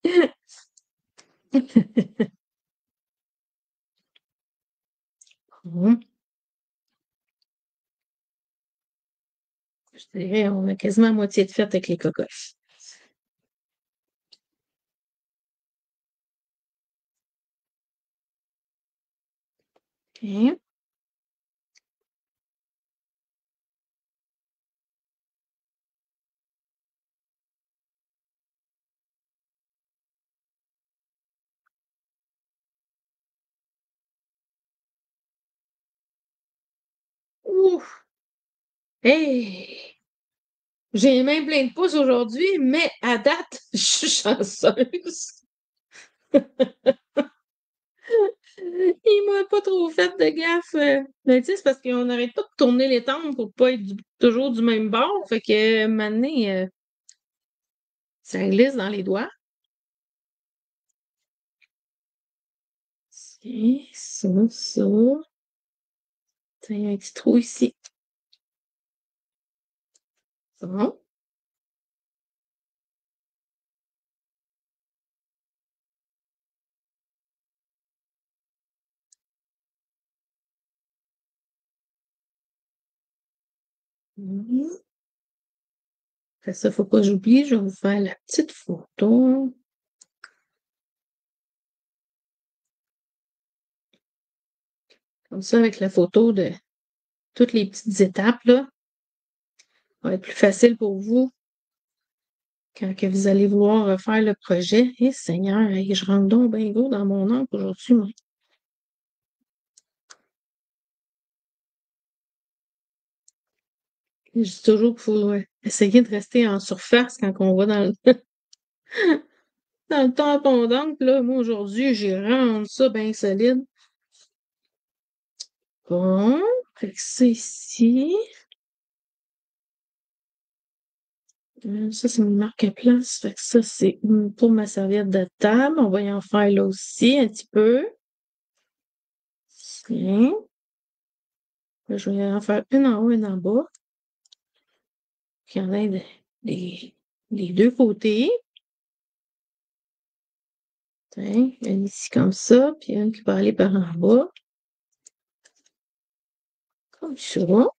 Bon, je dirais, on a quasiment à moitié de fête avec les cocottes. OK. Ouf! Hey! J'ai même plein de pouces aujourd'hui, mais à date, je suis chanceuse. Il m'a pas trop fait de gaffe. Mais tu sais, c'est parce qu'on n'arrête pas de tourner les tempes pour pas être toujours du même bord. Fait que maintenant, ça glisse dans les doigts. Tiens, ça. Tiens, un petit trou ici. Bon. Mhm. Fait ça, faut pas que j'oublie, je vais vous faire la petite photo. Comme ça, avec la photo de toutes les petites étapes, là, ça va être plus facile pour vous quand que vous allez vouloir refaire le projet. Et Seigneur, hey, je rentre donc bien gros dans mon encre aujourd'hui, moi. Je dis toujours qu'il faut essayer de rester en surface quand on va dans le tampon d'encre. Là, moi, aujourd'hui, j'ai rendu ça bien solide. Bon, fait que ça ici. Ça, c'est une marque-place. Fait que ça, c'est pour ma serviette de table. On va y en faire là aussi un petit peu. Tiens. Là, je vais en faire une en haut, une en bas. Puis il y en a des deux côtés. Tiens, une ici comme ça, puis une qui va aller par en bas. Comme ça. Là,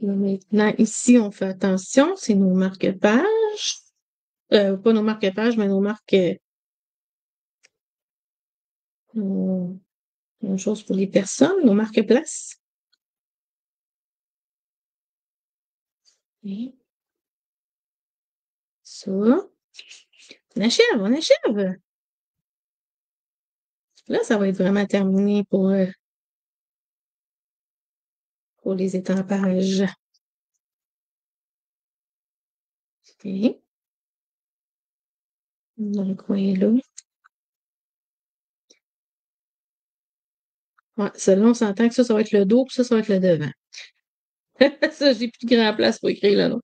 maintenant, ici, on fait attention, c'est nos marque-pages. Pas nos marque-pages, mais nos marques, nos, nos choses pour les personnes, nos marque-places. Et ça. On achève, on achève. Là, ça va être vraiment terminé pour les étampages. OK. Dans le coin là. Ouais, celle-là, on s'entend que ça va être le dos, puis ça va être le devant. Ça, j'ai plus de grand place pour écrire le nom.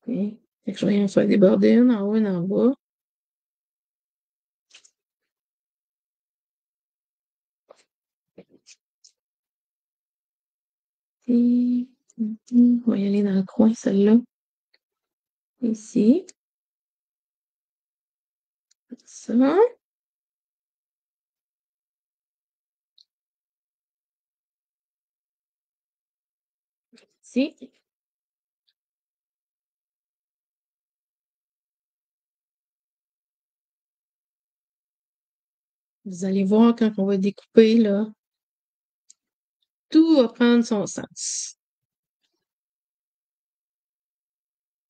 OK. Fait que je vais en faire déborder une en haut, une en bas. Et on va y aller dans le coin, celle-là. Ici. Ça. Ici. Vous allez voir quand on va découper, là, tout va prendre son sens.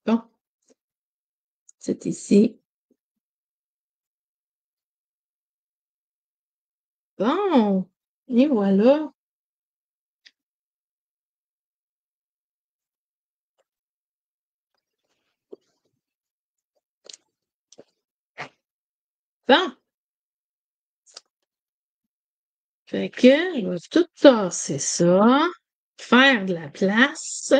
Bon, c'est ici. Bon, et voilà. Bon, fait que je vais tout tasser ça, faire de la place,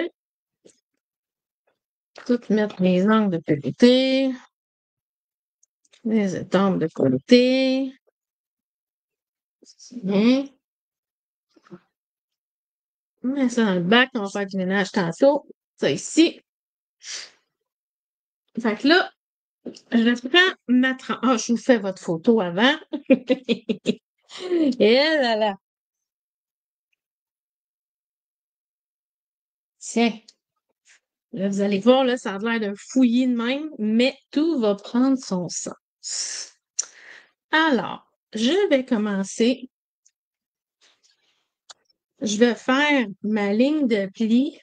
tout mettre mes angles de côté, les étampes de côté. Bien. On met ça dans le bac, on va faire du ménage tantôt. Ça ici. Fait que là, je prends ma tranche. Ah, je vous fais votre photo avant. Et là là. Tiens. Là, vous allez voir, là, ça a l'air d'un fouillis de même, mais tout va prendre son sens. Alors, je vais commencer. Je vais faire ma ligne de pli.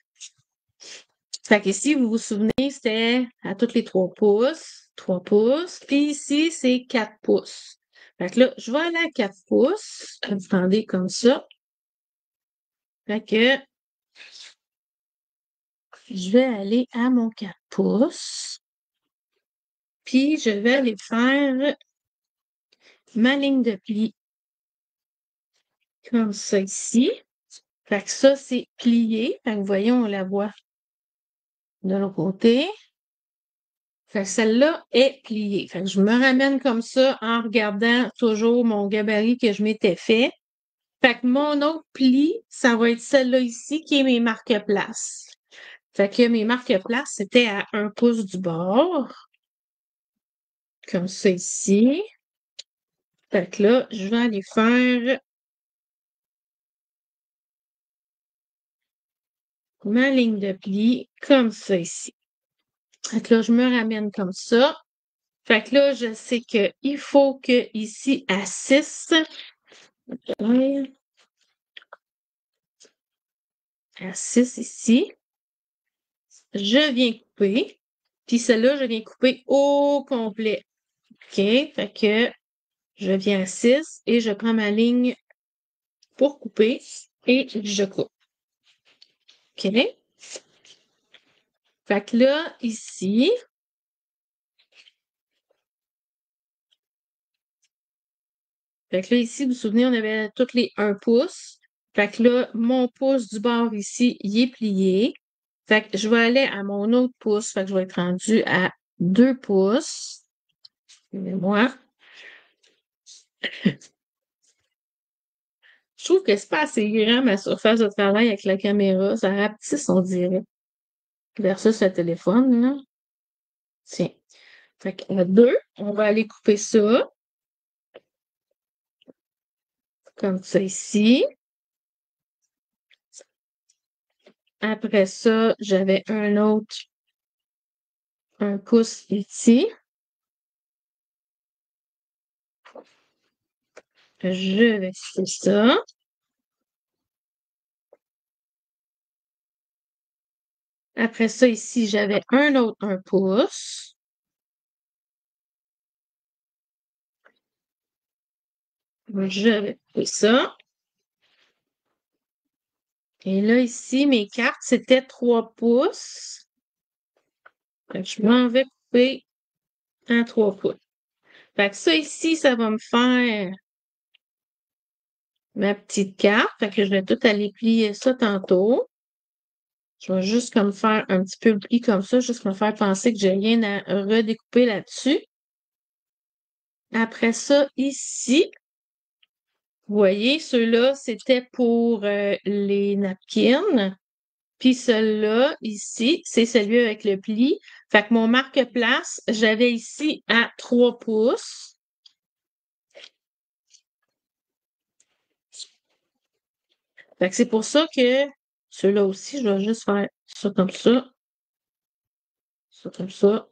Fait que ici, vous vous souvenez, c'était à tous les 3 pouces. 3 pouces. Puis ici, c'est 4 pouces. Fait que là, je vais aller à 4 pouces. Vous tendez comme ça. Fait que je vais aller à mon 4 pouces. Puis je vais aller faire ma ligne de pli. Comme ça ici. Fait que ça, c'est plié. Fait que vous voyez, on la voit de l'autre côté. Fait que celle-là est pliée. Fait que je me ramène comme ça en regardant toujours mon gabarit que je m'étais fait. Fait que mon autre pli, ça va être celle-là ici qui est mes marque-places. Fait que mes marque-places, c'était à 1 pouce du bord. Comme ça ici. Fait que là, je vais aller faire ma ligne de pli comme ça ici. Fait que là, je me ramène comme ça. Fait que là, je sais qu'il faut que ici, à 6, à 6 ici, je viens couper. Puis celle-là, je viens couper au complet. OK? Fait que je viens à 6 et je prends ma ligne pour couper et je coupe. OK? Fait que là, ici, fait que là, ici, vous vous souvenez, on avait tous les 1 pouce. Fait que là, mon pouce du bord ici, il est plié. Fait que je vais aller à mon autre pouce. Fait que je vais être rendue à 2 pouces. Excusez-moi. Je trouve que c'est pas assez grand ma surface de travail avec la caméra. Ça rapetisse, on dirait. Versus le téléphone, là. Tiens. Fait qu'à 2, on va aller couper ça. Comme ça ici. Après ça, j'avais un autre 1 pouce ici. Je vais couper ça. Après ça, ici, j'avais un autre 1 pouce. Je vais couper ça. Et là, ici, mes cartes, c'était 3 pouces. Fait que je m'en vais couper en 3 pouces. Fait que ça ici, ça va me faire ma petite carte. Fait que je vais tout aller plier ça tantôt. Je vais juste comme faire un petit peu le pli comme ça, juste me faire penser que j'ai rien à redécouper là-dessus. Après ça, ici, vous voyez, ceux-là, c'était pour les napkins. Puis celui-là, ici, c'est celui avec le pli. Fait que mon marque-place, j'avais ici à 3 pouces. Fait que c'est pour ça que ceux-là aussi, je vais juste faire ça comme ça. Ça comme ça.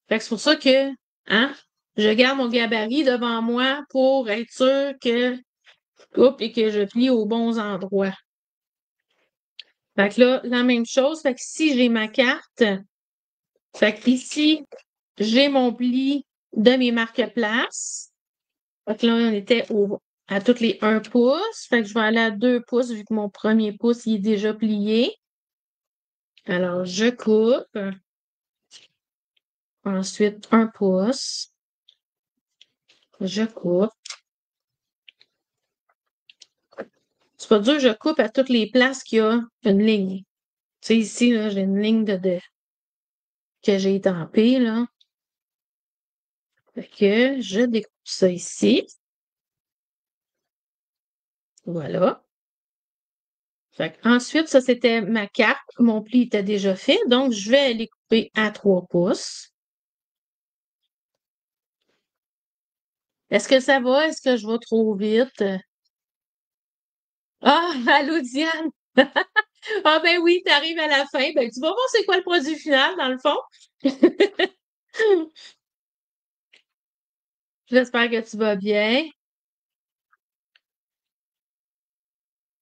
Fait que c'est pour ça que, hein, je garde mon gabarit devant moi pour être sûr que je coupe et que je plie aux bons endroits. Fait que là, la même chose. Fait que si j'ai ma carte, fait que ici, j'ai mon pli de mes marque-places. Fait que là, on était à toutes les 1 pouce. Fait que je vais aller à 2 pouces vu que mon premier pouce, il est déjà plié. Alors, je coupe. Ensuite, 1 pouce. Je coupe. C'est pas dur, je coupe à toutes les places qu'il y a une ligne. Tu sais, ici, là, j'ai une ligne que j'ai étampée, là. Fait que je découpe ça ici. Voilà. Fait que ensuite, ça, c'était ma carte. Mon pli était déjà fait, donc je vais aller couper à 3 pouces. Est-ce que ça va? Est-ce que je vais trop vite? Ah, allô, Diane! Ah, ben oui, t'arrives à la fin. Ben, tu vas voir c'est quoi le produit final, dans le fond. J'espère que tu vas bien.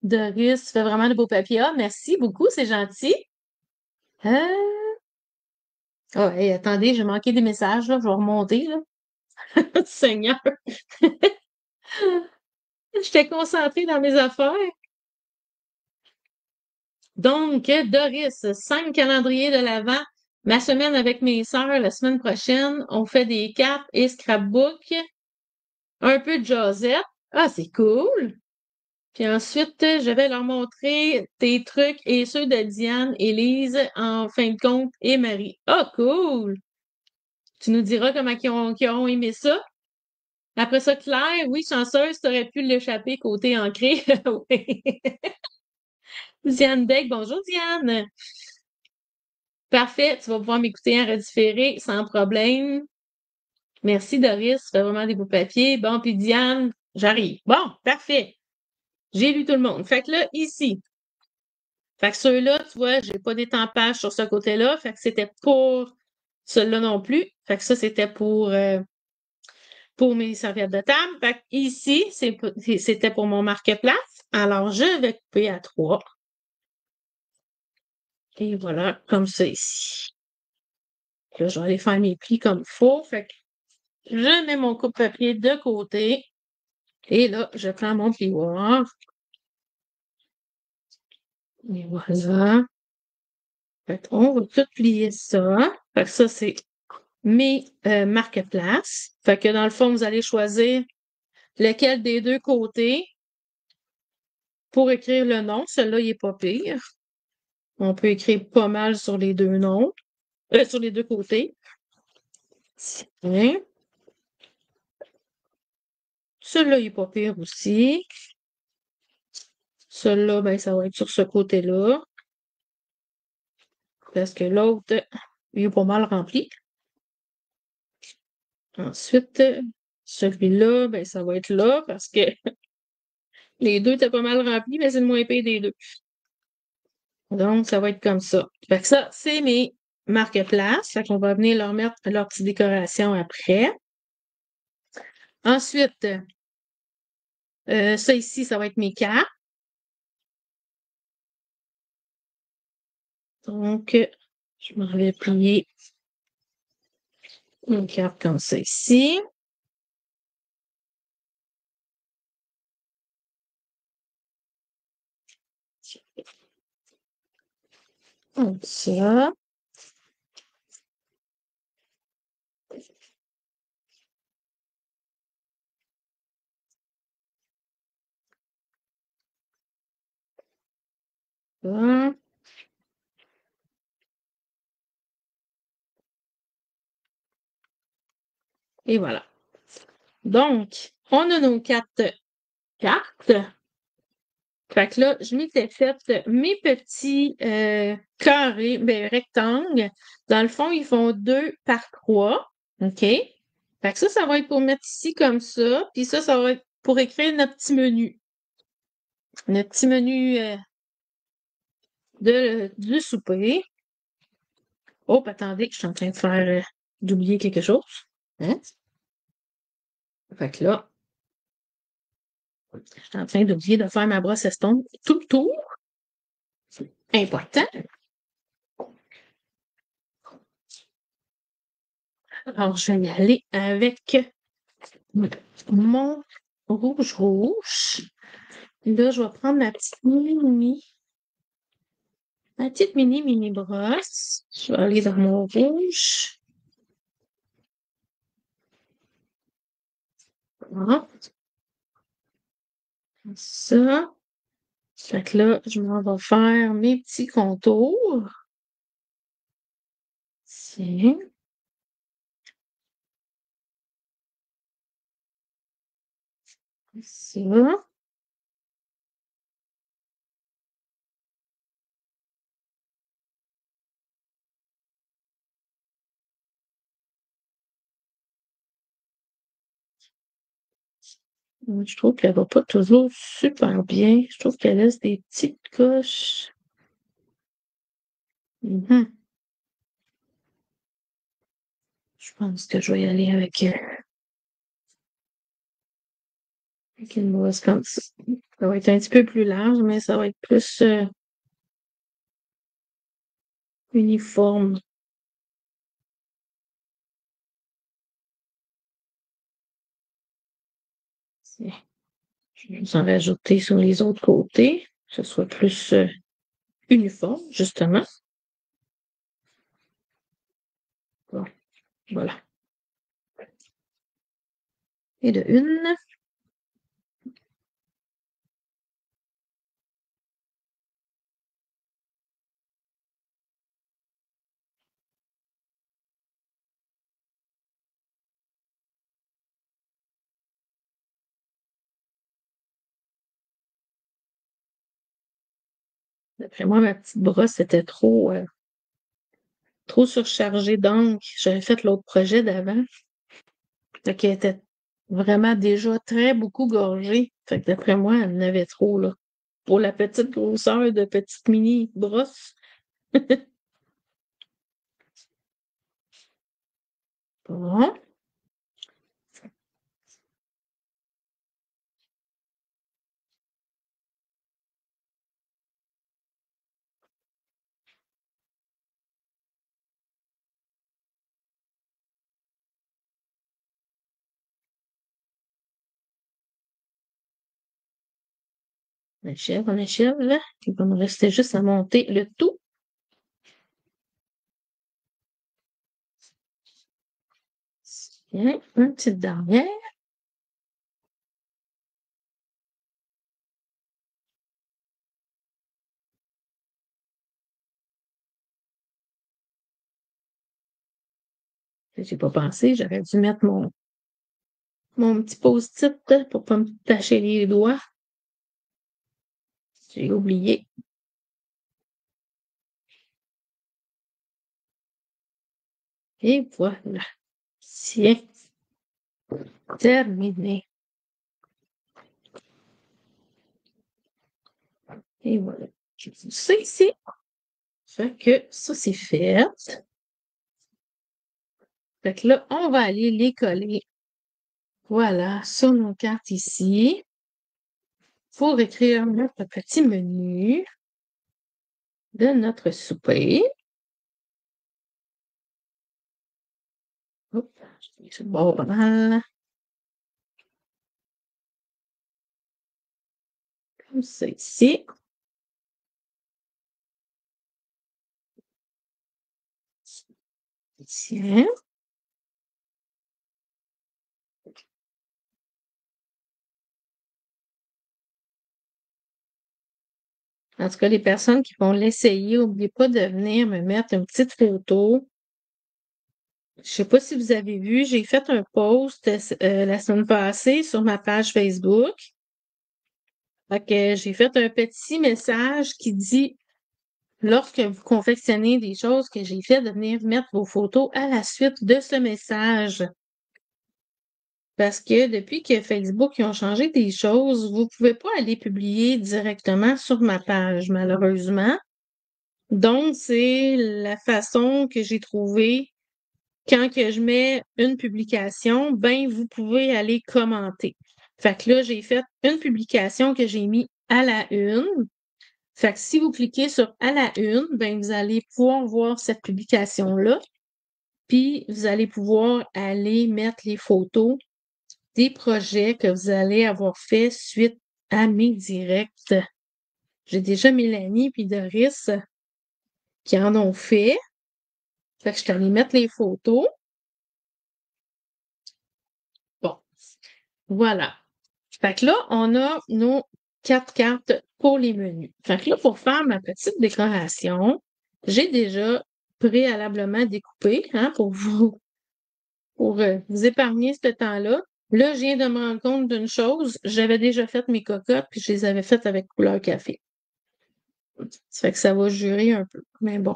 Doris, tu fais vraiment de beaux papiers. Ah, merci beaucoup, c'est gentil. Euh... Ah, hey, attendez, j'ai manqué des messages, là. Je vais remonter, là. Seigneur. J'étais concentrée dans mes affaires. Donc, Doris, 5 calendriers de l'Avent. Ma semaine avec mes sœurs, la semaine prochaine, on fait des cartes et scrapbook. Un peu de jasette. Ah, c'est cool! Puis ensuite, je vais leur montrer tes trucs et ceux de Diane, Élise, en fin de compte, et Marie. Ah, cool! Tu nous diras comment qu'ils auront aimé ça. Après ça, Claire, oui, chanceuse, t'aurais pu l'échapper côté ancré. Oui. Diane Beck, bonjour Diane. Parfait, tu vas pouvoir m'écouter en redifféré sans problème. Merci Doris, tu fais vraiment des beaux papiers. Bon, puis Diane, j'arrive. Bon, parfait. J'ai lu tout le monde. Fait que là, ici. Fait que ceux-là, tu vois, j'ai pas d'étampage sur ce côté-là. Fait que c'était pour ceux-là non plus. Fait que ça, c'était pour mes serviettes de table. Fait que ici, c'était pour mon marque-place. Alors, je vais couper à 3. Et voilà, comme ça ici. Là, je vais aller faire mes plis comme il faut. Fait que je mets mon coupe-papier de côté. Et là, je prends mon plioir. Et voilà. Fait qu'on va tout plier ça. Fait que ça, c'est mes marque-places. Fait que dans le fond, vous allez choisir lequel des deux côtés pour écrire le nom. Celui-là, il est pas pire. On peut écrire pas mal sur les deux noms. Sur les deux côtés. Tiens. Celui-là, il est pas pire aussi. Celui-là, ben, ça va être sur ce côté-là. Parce que l'autre, il est pas mal rempli. Ensuite, celui-là, ben, ça va être là parce que les deux étaient pas mal remplis, mais c'est le moins pire des deux. Donc, ça va être comme ça. Fait que ça, c'est mes marque-places. Fait qu'on va venir leur mettre leur petite décoration après. Ensuite, ça ici, ça va être mes cartes. Donc, je m'en vais plier une carte comme ça ici. Comme ça. Ça. Et voilà. Donc, on a nos 4 cartes. Fait que là, je m'étais fait mes petits carrés, ben, rectangles. Dans le fond, ils font 2 par 3. OK? Fait que ça va être pour mettre ici comme ça. Puis ça va être pour écrire notre petit menu. Notre petit menu du souper. Oh, attendez, je suis en train de faire d'oublier quelque chose. Hein? Fait que là, je suis en train d'oublier de faire ma brosse estompe tout le tour. Important. Alors, je vais y aller avec mon rouge. Là, je vais prendre ma petite mini brosse. Je vais aller dans mon rouge. Voilà. Ça. Fait que là, je m'en vais faire mes petits contours. Tiens. Ça. Je trouve qu'elle va pas toujours super bien. Je trouve qu'elle laisse des petites coches. Mhm. Je pense que je vais y aller avec une brosse comme ça. Ça va être un petit peu plus large, mais ça va être plus uniforme. Tiens, je vais vous en rajouter sur les autres côtés, que ce soit plus uniforme, justement. Bon, voilà. Et de une. D'après moi, ma petite brosse était trop surchargée d'encre. J'avais fait l'autre projet d'avant. Fait qu'elle était vraiment déjà très beaucoup gorgée. Fait que d'après moi, elle en avait trop, là. Pour la petite grosseur de petite mini brosse. Bon. On achève, là. Il va me rester juste à monter le tout. Tiens, une petite dernière. J'ai pas pensé, j'aurais dû mettre mon petit post-it là, pour pas me tacher les doigts. J'ai oublié. Et voilà. Tiens, terminé. Et voilà. Je fais ça ici. Fait que ça, c'est fait. Fait que là, on va aller les coller. Voilà, sur nos cartes ici. Pour écrire notre petit menu de notre souper. Hop, je mets sur le bord pas mal. Comme ça ici. Tiens. En tout cas, les personnes qui vont l'essayer, n'oubliez pas de venir me mettre une petite photo. Je sais pas si vous avez vu, j'ai fait un post la semaine passée sur ma page Facebook. Fait que j'ai fait un petit message qui dit lorsque vous confectionnez des choses que j'ai fait, de venir mettre vos photos à la suite de ce message. Parce que depuis que Facebook ils ont changé des choses, vous pouvez pas aller publier directement sur ma page, malheureusement. Donc, c'est la façon que j'ai trouvée. Quand que je mets une publication, ben, vous pouvez aller commenter. Fait que là, j'ai fait une publication que j'ai mis à la une. Fait que si vous cliquez sur à la une, ben, vous allez pouvoir voir cette publication-là. Puis, vous allez pouvoir aller mettre les photos des projets que vous allez avoir fait suite à mes directs. J'ai déjà Mélanie puis Doris qui en ont fait. Fait que je suis allée mettre les photos. Bon, voilà. Fait que là, on a nos 4 cartes pour les menus. Fait que là, pour faire ma petite décoration, j'ai déjà préalablement découpé, hein, pour vous épargner ce temps-là. Là, je viens de me rendre compte d'une chose. J'avais déjà fait mes cocottes, puis je les avais faites avec couleur café. Ça fait que ça va jurer un peu. Mais bon,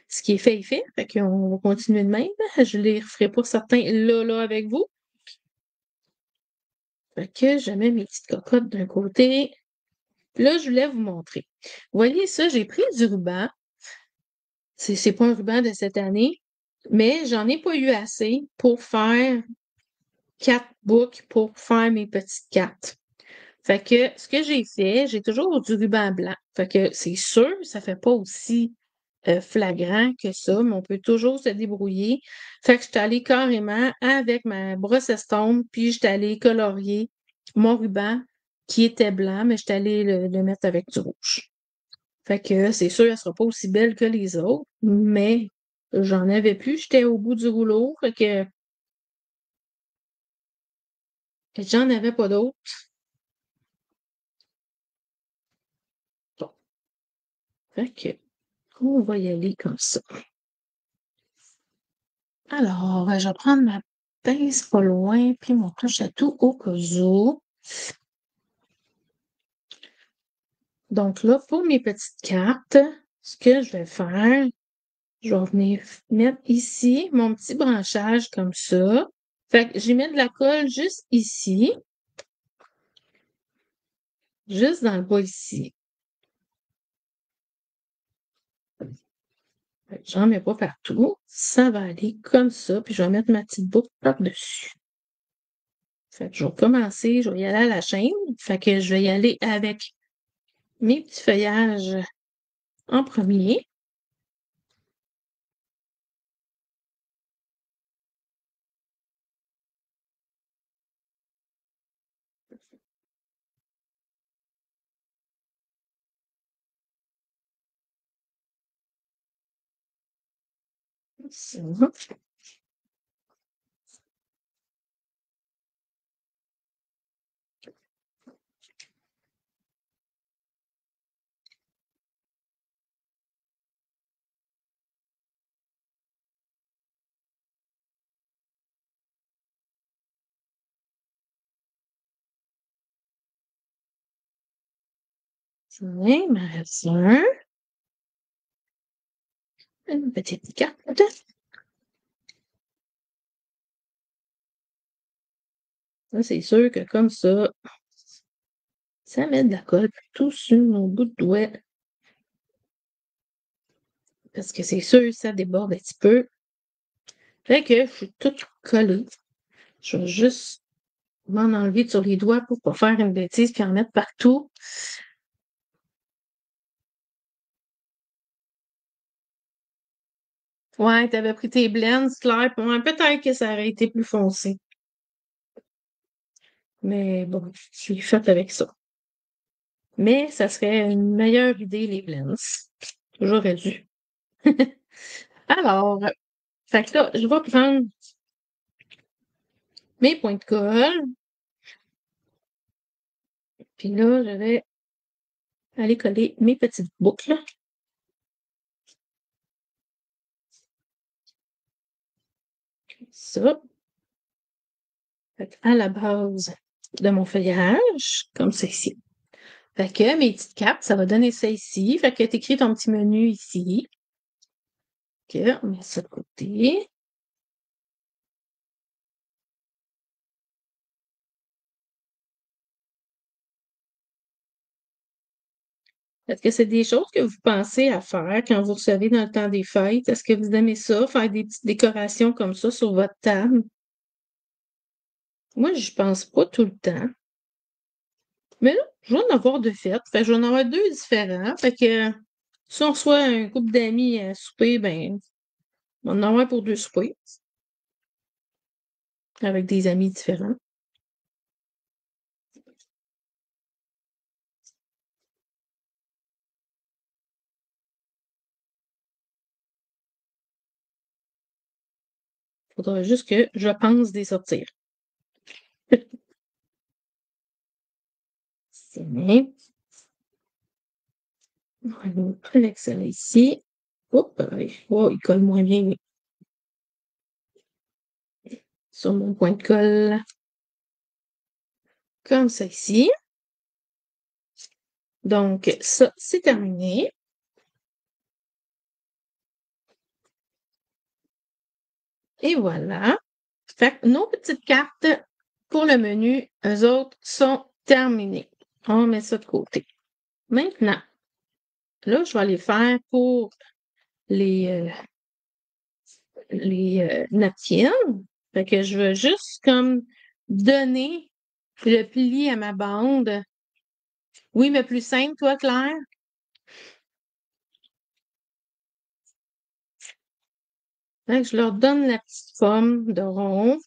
ce qui est fait est fait. Fait qu'on va continuer de même. Je les referai pas certains là avec vous. Fait que je mets mes petites cocottes d'un côté. Là, je voulais vous montrer. Vous voyez ça, j'ai pris du ruban. C'est pas un ruban de cette année, mais j'en ai pas eu assez pour faire 4 boucles pour faire mes petites cartes. Fait que ce que j'ai fait, j'ai toujours du ruban blanc. Fait que c'est sûr, ça fait pas aussi flagrant que ça, mais on peut toujours se débrouiller. Fait que je suis allée carrément avec ma brosse estompe, puis je suis allée colorier mon ruban qui était blanc, mais je suis allée le mettre avec du rouge. Fait que c'est sûr, elle sera pas aussi belle que les autres, mais j'en avais plus, j'étais au bout du rouleau, fait que j'en avais pas d'autres. Bon, fait que on va y aller comme ça. Alors, je vais prendre ma pince pas loin, puis mon touche à tout au cas où. Donc là, pour mes petites cartes, ce que je vais faire, je vais venir mettre ici mon petit branchage comme ça. Fait que j'y mets de la colle juste ici, juste dans le bas ici. J'en mets pas partout. Ça va aller comme ça, puis je vais mettre ma petite boucle par-dessus. Fait que je vais commencer, je vais y aller à la chaîne. Fait que je vais y aller avec mes petits feuillages en premier. Ça. Il m'en reste un. Une petite carte. Ça, c'est sûr que comme ça met de la colle tout sur mon bout de doigt. Parce que c'est sûr, ça déborde un petit peu. Fait que je suis toute collée. Je vais juste m'en enlever sur les doigts pour pas faire une bêtise puis en mettre partout. Ouais, t'avais pris tes blends, c'est clair. Ouais, peut-être que ça aurait été plus foncé. Mais bon, je suis faite avec ça. Mais ça serait une meilleure idée, les blends. J'aurais dû. Alors, fait que là, je vais prendre mes points de colle. Puis là, je vais aller coller mes petites boucles. Comme ça. Fait à la base de mon feuillage, comme ça ici. Fait que mes petites cartes, ça va donner ça ici. Fait que t'écris ton petit menu ici. OK, on met ça de côté. Est-ce que c'est des choses que vous pensez à faire quand vous recevez dans le temps des fêtes? Est-ce que vous aimez ça, faire des petites décorations comme ça sur votre table? Moi, je pense pas tout le temps. Mais là, je vais en avoir deux faites. Fait que je vais en avoir deux différents. Fait que si on reçoit un couple d'amis à souper, ben, on va en avoir pour deux soupers. Avec des amis différents. Faudra juste que je pense des sortir. C'est bien. On va aller avec ça ici. Oups, oh, il colle moins bien sur mon point de colle. Comme ça ici. Donc, ça, c'est terminé. Et voilà. Fait que nos petites cartes pour le menu, eux autres, sont terminées. On met ça de côté. Maintenant, là, je vais aller faire pour les, napkins. Fait que je veux juste comme donner le pli à ma bande. Oui, mais plus simple, toi, Claire? Fait que je leur donne la petite forme de rond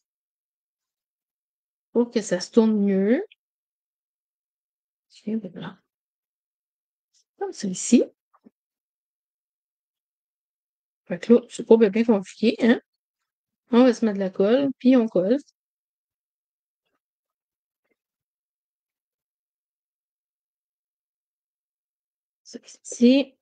pour que ça se tourne mieux. Et voilà. Comme celui-ci. Fait que là, c'est pas bien compliqué, hein? On va se mettre de la colle, puis on colle. Ça ici.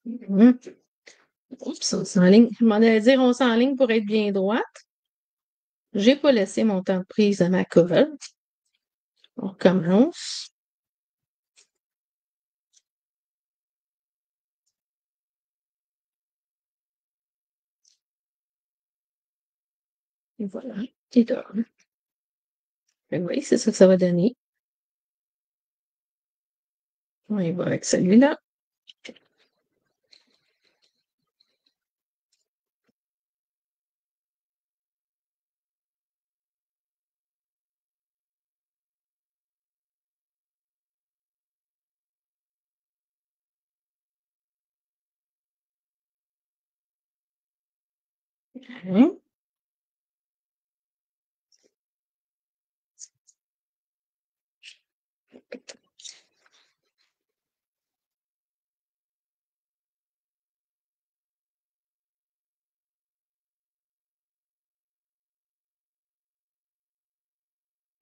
Mhm. Oups, on s'enligne. Je m'en allais dire on s'enligne pour être bien droite. J'ai pas laissé mon temps de prise à ma colle. On recommence. Et voilà. Et dehors. Fait que oui, c'est ça que ça va donner. On y va avec celui-là. Hein?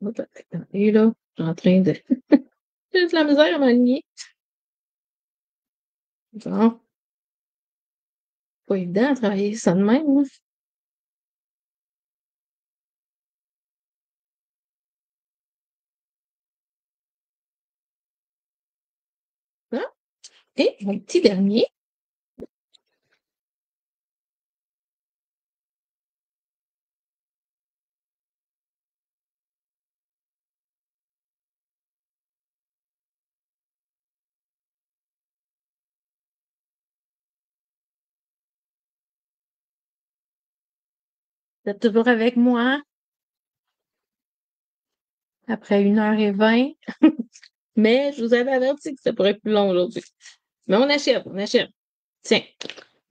Hop, et là, je suis en train de. J'ai de la misère à m'aligner. Bon, pas évident à travailler ça de même, hein. Voilà. Et mon petit dernier. Vous êtes toujours avec moi après 1h20. Mais je vous avais averti que ça pourrait être plus long aujourd'hui. Mais on achève, on achève. Tiens.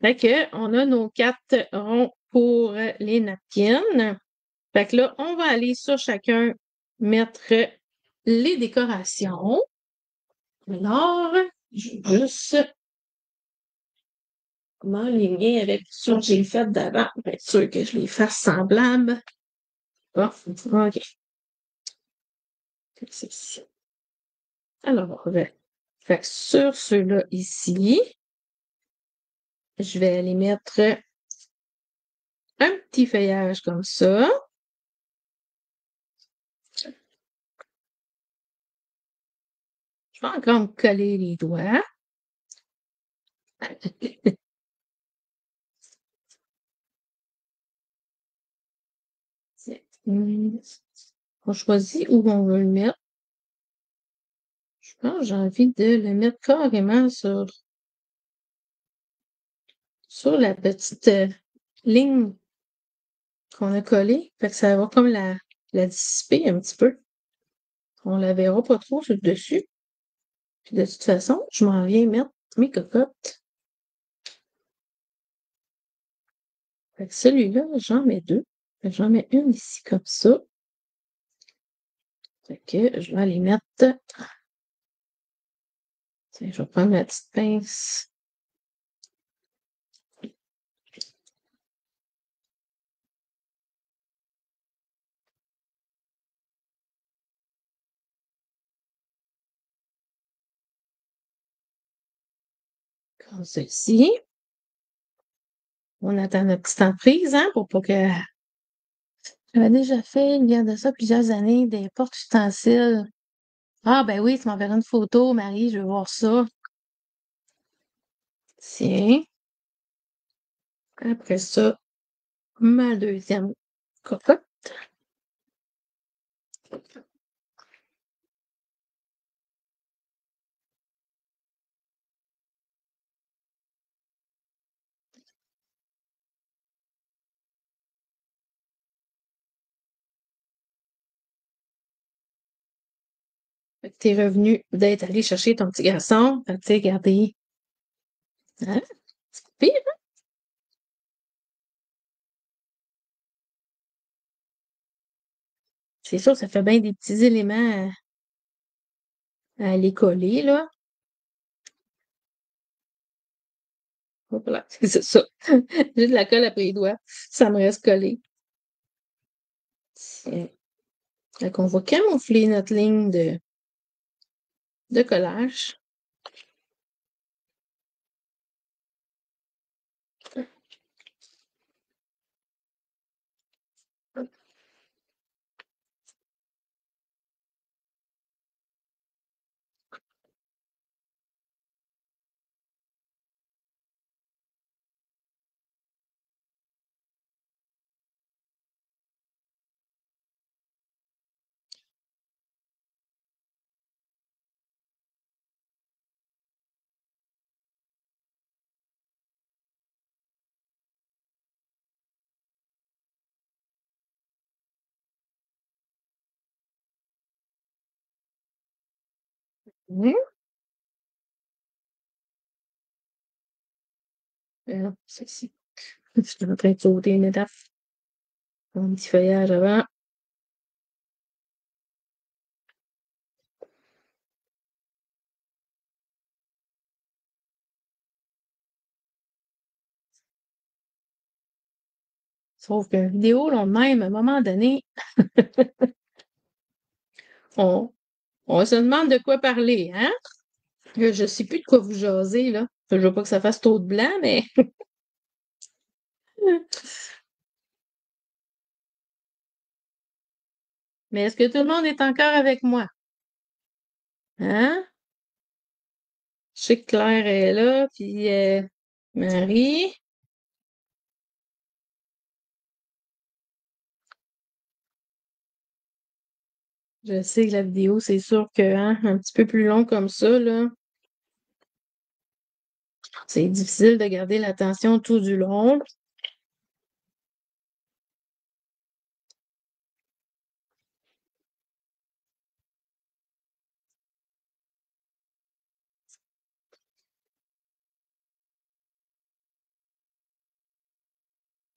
Fait que, on a nos 4 ronds pour les napkins. Fait que là, on va aller sur chacun mettre les décorations. Alors, je vais juste m'enligner avec ce que j'ai fait d'avant pour être sûr que je les fasse semblables. Bon, OK. C'est ici. Alors, fait que sur ceux-là ici, je vais aller mettre un petit feuillage comme ça. Je vais encore me coller les doigts. On choisit où on veut le mettre. Je pense que j'ai envie de le mettre carrément sur la petite ligne qu'on a collée. Fait que ça va comme la dissiper un petit peu. On la verra pas trop sur le dessus. Puis de toute façon, je m'en viens mettre mes cocottes. Fait que celui-là, j'en mets deux. Fait que j'en mets une ici comme ça. Fait que je vais aller mettre. Tiens, je vais prendre ma petite pince. Comme ceci. On attend notre petite emprise, hein, pour pas que. J'avais déjà fait, il y a de ça plusieurs années, des portes-ustensiles. Ah, ben oui, tu m'enverras une photo, Marie, je veux voir ça. Tiens. Après ça, ma deuxième cocotte. Fait que t'es revenu d'être allé chercher ton petit garçon. Fait que, tu sais, regardez. Hein? C'est pas pire, hein? C'est sûr, ça fait bien des petits éléments à aller coller, là. Hop là, c'est ça. J'ai de la colle après les doigts. Ça me reste collé. Tiens. Fait qu'on va camoufler notre ligne de collage. Mmh. Ceci. Je suis en train de sauter une étape. Un petit feuillage avant. Sauf qu'une vidéo, là, de même, à un moment donné, on, on se demande de quoi parler, hein? Je sais plus de quoi vous jaser, là. Je veux pas que ça fasse trop de blanc, mais. Mais est-ce que tout le monde est encore avec moi? Hein? Je sais que Claire est là, puis Marie. Je sais que la vidéo, c'est sûr que, hein, un petit peu plus long comme ça, là, c'est difficile de garder l'attention tout du long.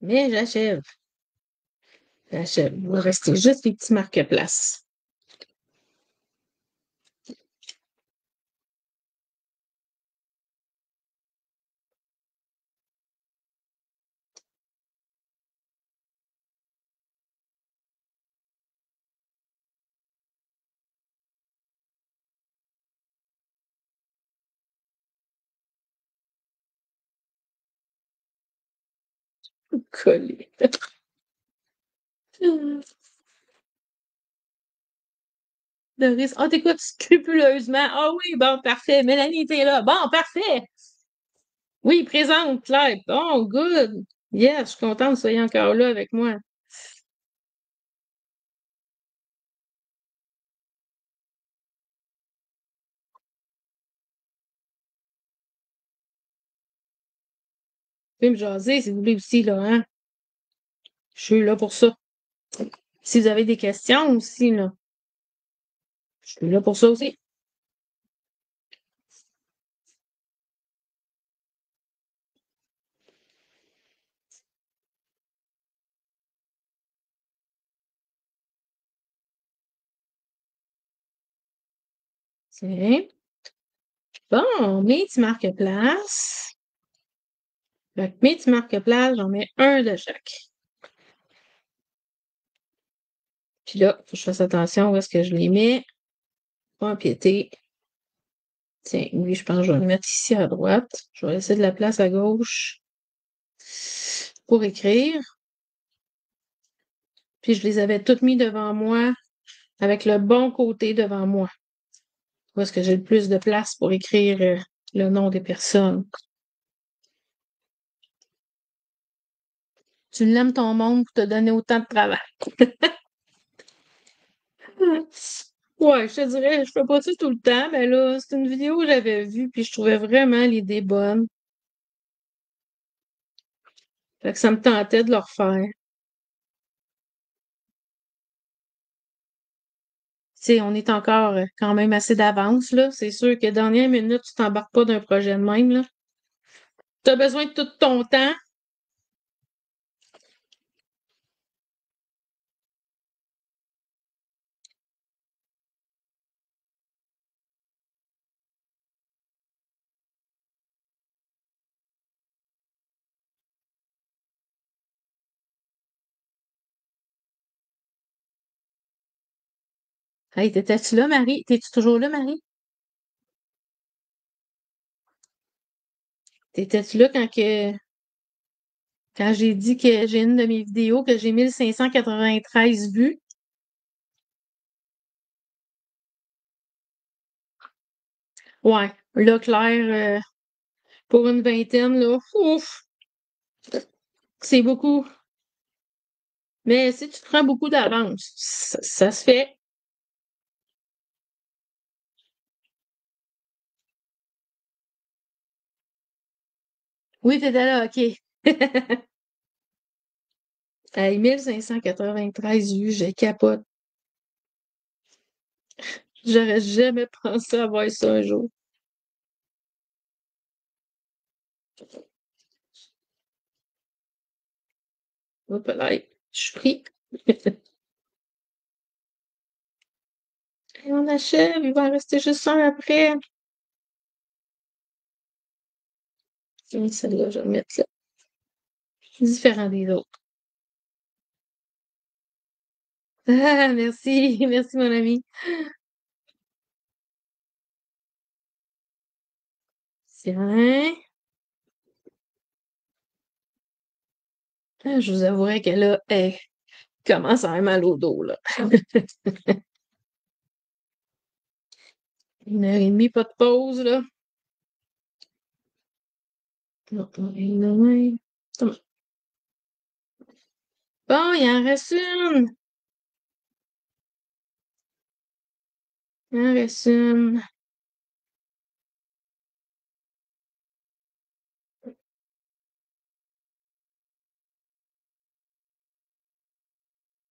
Mais j'achève. J'achève. Il va rester juste les petits marque-places. Collé. Doris, oh, t'écoutes scrupuleusement. Ah oui, bon, parfait. Mélanie, t'es là. Bon, parfait. Oui, présente, Claire. Bon, good. Yes, je suis contente que vous soyez encore là avec moi. Vous pouvez me jaser si vous voulez aussi, là, hein? Je suis là pour ça. Si vous avez des questions aussi, là, je suis là pour ça aussi. Tiens. Bon, mes petits marque-place. Fait que mes petits marque-place, j'en mets un de chaque. Puis là, faut que je fasse attention où est-ce que je les mets. Pas empiéter. Tiens, oui, je pense que je vais le mettre ici à droite. Je vais laisser de la place à gauche pour écrire. Puis je les avais toutes mis devant moi, avec le bon côté devant moi. Où est-ce que j'ai le plus de place pour écrire le nom des personnes. Tu l'aimes ton monde pour te donner autant de travail. Ouais, je te dirais, je fais pas ça tout le temps, mais là, c'est une vidéo que j'avais vue, puis je trouvais vraiment l'idée bonne. Fait que ça me tentait de le refaire. Tu sais, on est encore quand même assez d'avance, là. C'est sûr que dernière minute, tu t'embarques pas d'un projet de même, là. Tu as besoin de tout ton temps. Hey, t'étais-tu là, Marie? T'es-tu toujours là, Marie? T'étais-tu là quand j'ai dit que j'ai une de mes vidéos que j'ai 1593 vues? Ouais, là, Claire, pour une vingtaine, là, ouf, c'est beaucoup. Mais si tu te prends beaucoup d'avance, ça se fait. Oui, t'étais là, OK. Hey, 1593 vues, je capote. J'aurais jamais pensé avoir ça un jour. Hop là, je suis pris. Et on achève, il va en rester juste un après. Et celle-là, je vais le mettre là. Différent des autres. Ah, merci, merci mon ami. Tiens. Ah, je vous avouerai que là, elle commence à avoir mal au dos, là. Une heure et demie, pas de pause, là. Non, non. Bon, il en reste une. Il en reste une.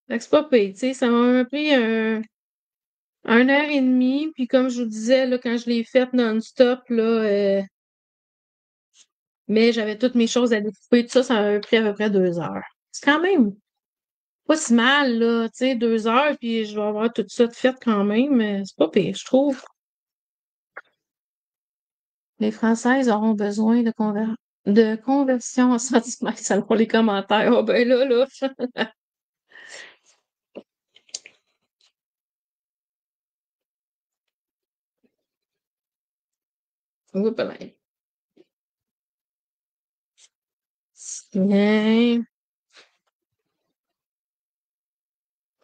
Fait que c'est pas pire, tu sais, ça m'a pris un heure et demie, puis comme je vous disais, là, quand je l'ai faite non-stop, là, mais j'avais toutes mes choses à découper, tout ça, ça m'a pris à peu près 2 heures. C'est quand même pas si mal, là, tu sais, 2 heures, puis je vais avoir tout ça de fait quand même, mais c'est pas pire, je trouve. Les Françaises auront besoin de conversion en centimètres selon les commentaires. Oh ben là. Oups là. Bien.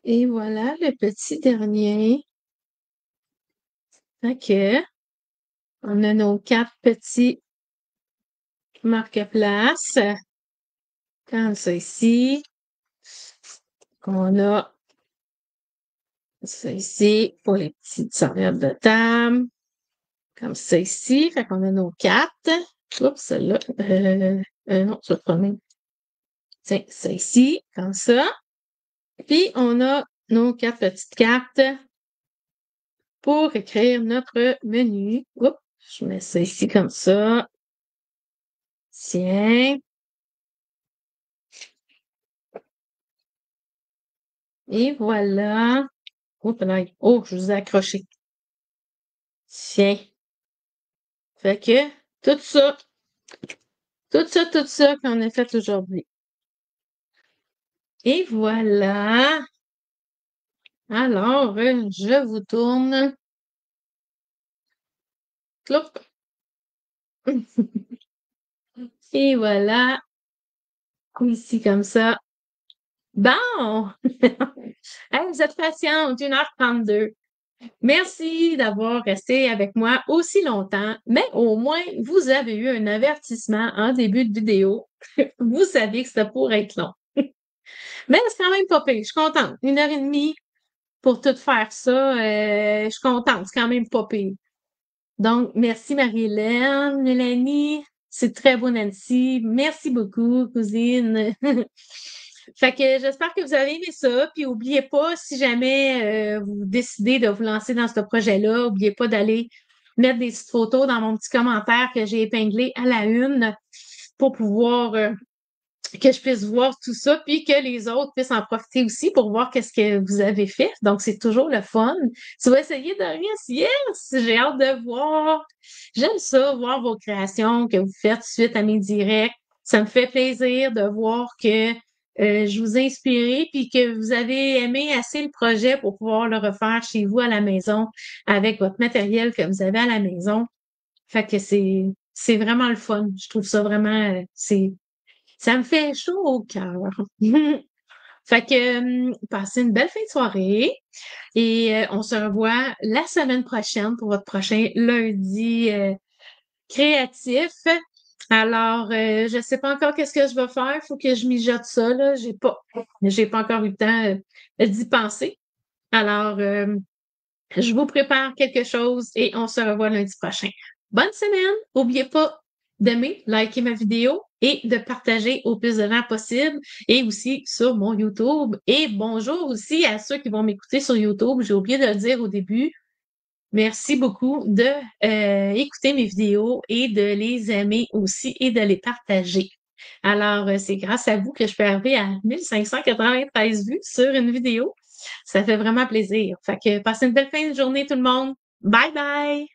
Et voilà le petit dernier. OK. On a nos 4 petits marque-places. Comme ça ici. On a ça ici pour les petites serviettes de table. Comme ça ici. Fait qu'on a nos 4. Oups, celle-là. Non, je vais te prendre. Tiens, ça ici, comme ça. Puis, on a nos 4 petites cartes pour écrire notre menu. Oups, je mets ça ici comme ça. Tiens. Et voilà. Oh, peut-être. Oh, je vous ai accroché. Tiens. Fait que, tout ça qu'on a fait aujourd'hui. Et voilà. Alors, je vous tourne. Cloup. Et voilà. Ici, comme ça. Bon! Hey, vous êtes patiente, 1h32. Merci d'avoir resté avec moi aussi longtemps, mais au moins, vous avez eu un avertissement en début de vidéo. Vous saviez que ça pourrait être long. Mais c'est quand même pas pire. Je suis contente. 1h30 pour tout faire ça. Je suis contente. C'est quand même pas pire. Donc, merci Marie-Hélène, Mélanie. C'est très beau, Nancy. Merci beaucoup, cousine. Fait que j'espère que vous avez aimé ça. Puis oubliez pas, si jamais vous décidez de vous lancer dans ce projet-là, oubliez pas d'aller mettre des petites photos dans mon petit commentaire que j'ai épinglé à la une pour pouvoir que je puisse voir tout ça, puis que les autres puissent en profiter aussi pour voir qu'est-ce que vous avez fait. Donc, c'est toujours le fun. Tu vas essayer de rien? Yes! J'ai hâte de voir. J'aime ça, voir vos créations que vous faites suite à mes directs. Ça me fait plaisir de voir que je vous ai inspiré puis que vous avez aimé assez le projet pour pouvoir le refaire chez vous à la maison avec votre matériel que vous avez à la maison. Fait que c'est vraiment le fun. Je trouve ça vraiment ça me fait chaud au cœur. Fait que passez une belle fin de soirée et on se revoit la semaine prochaine pour votre prochain lundi créatif. Alors, je sais pas encore qu'est-ce que je vais faire. Il faut que je mijote ça, là. J'ai pas encore eu le temps d'y penser. Alors, je vous prépare quelque chose et on se revoit lundi prochain. Bonne semaine! N'oubliez pas d'aimer, liker ma vidéo et de partager au plus de gens possible et aussi sur mon YouTube. Et bonjour aussi à ceux qui vont m'écouter sur YouTube. J'ai oublié de le dire au début. Merci beaucoup de écouter mes vidéos et de les aimer aussi et de les partager. Alors, c'est grâce à vous que je peux arriver à 1593 vues sur une vidéo. Ça fait vraiment plaisir. Fait que passez une belle fin de journée tout le monde. Bye bye!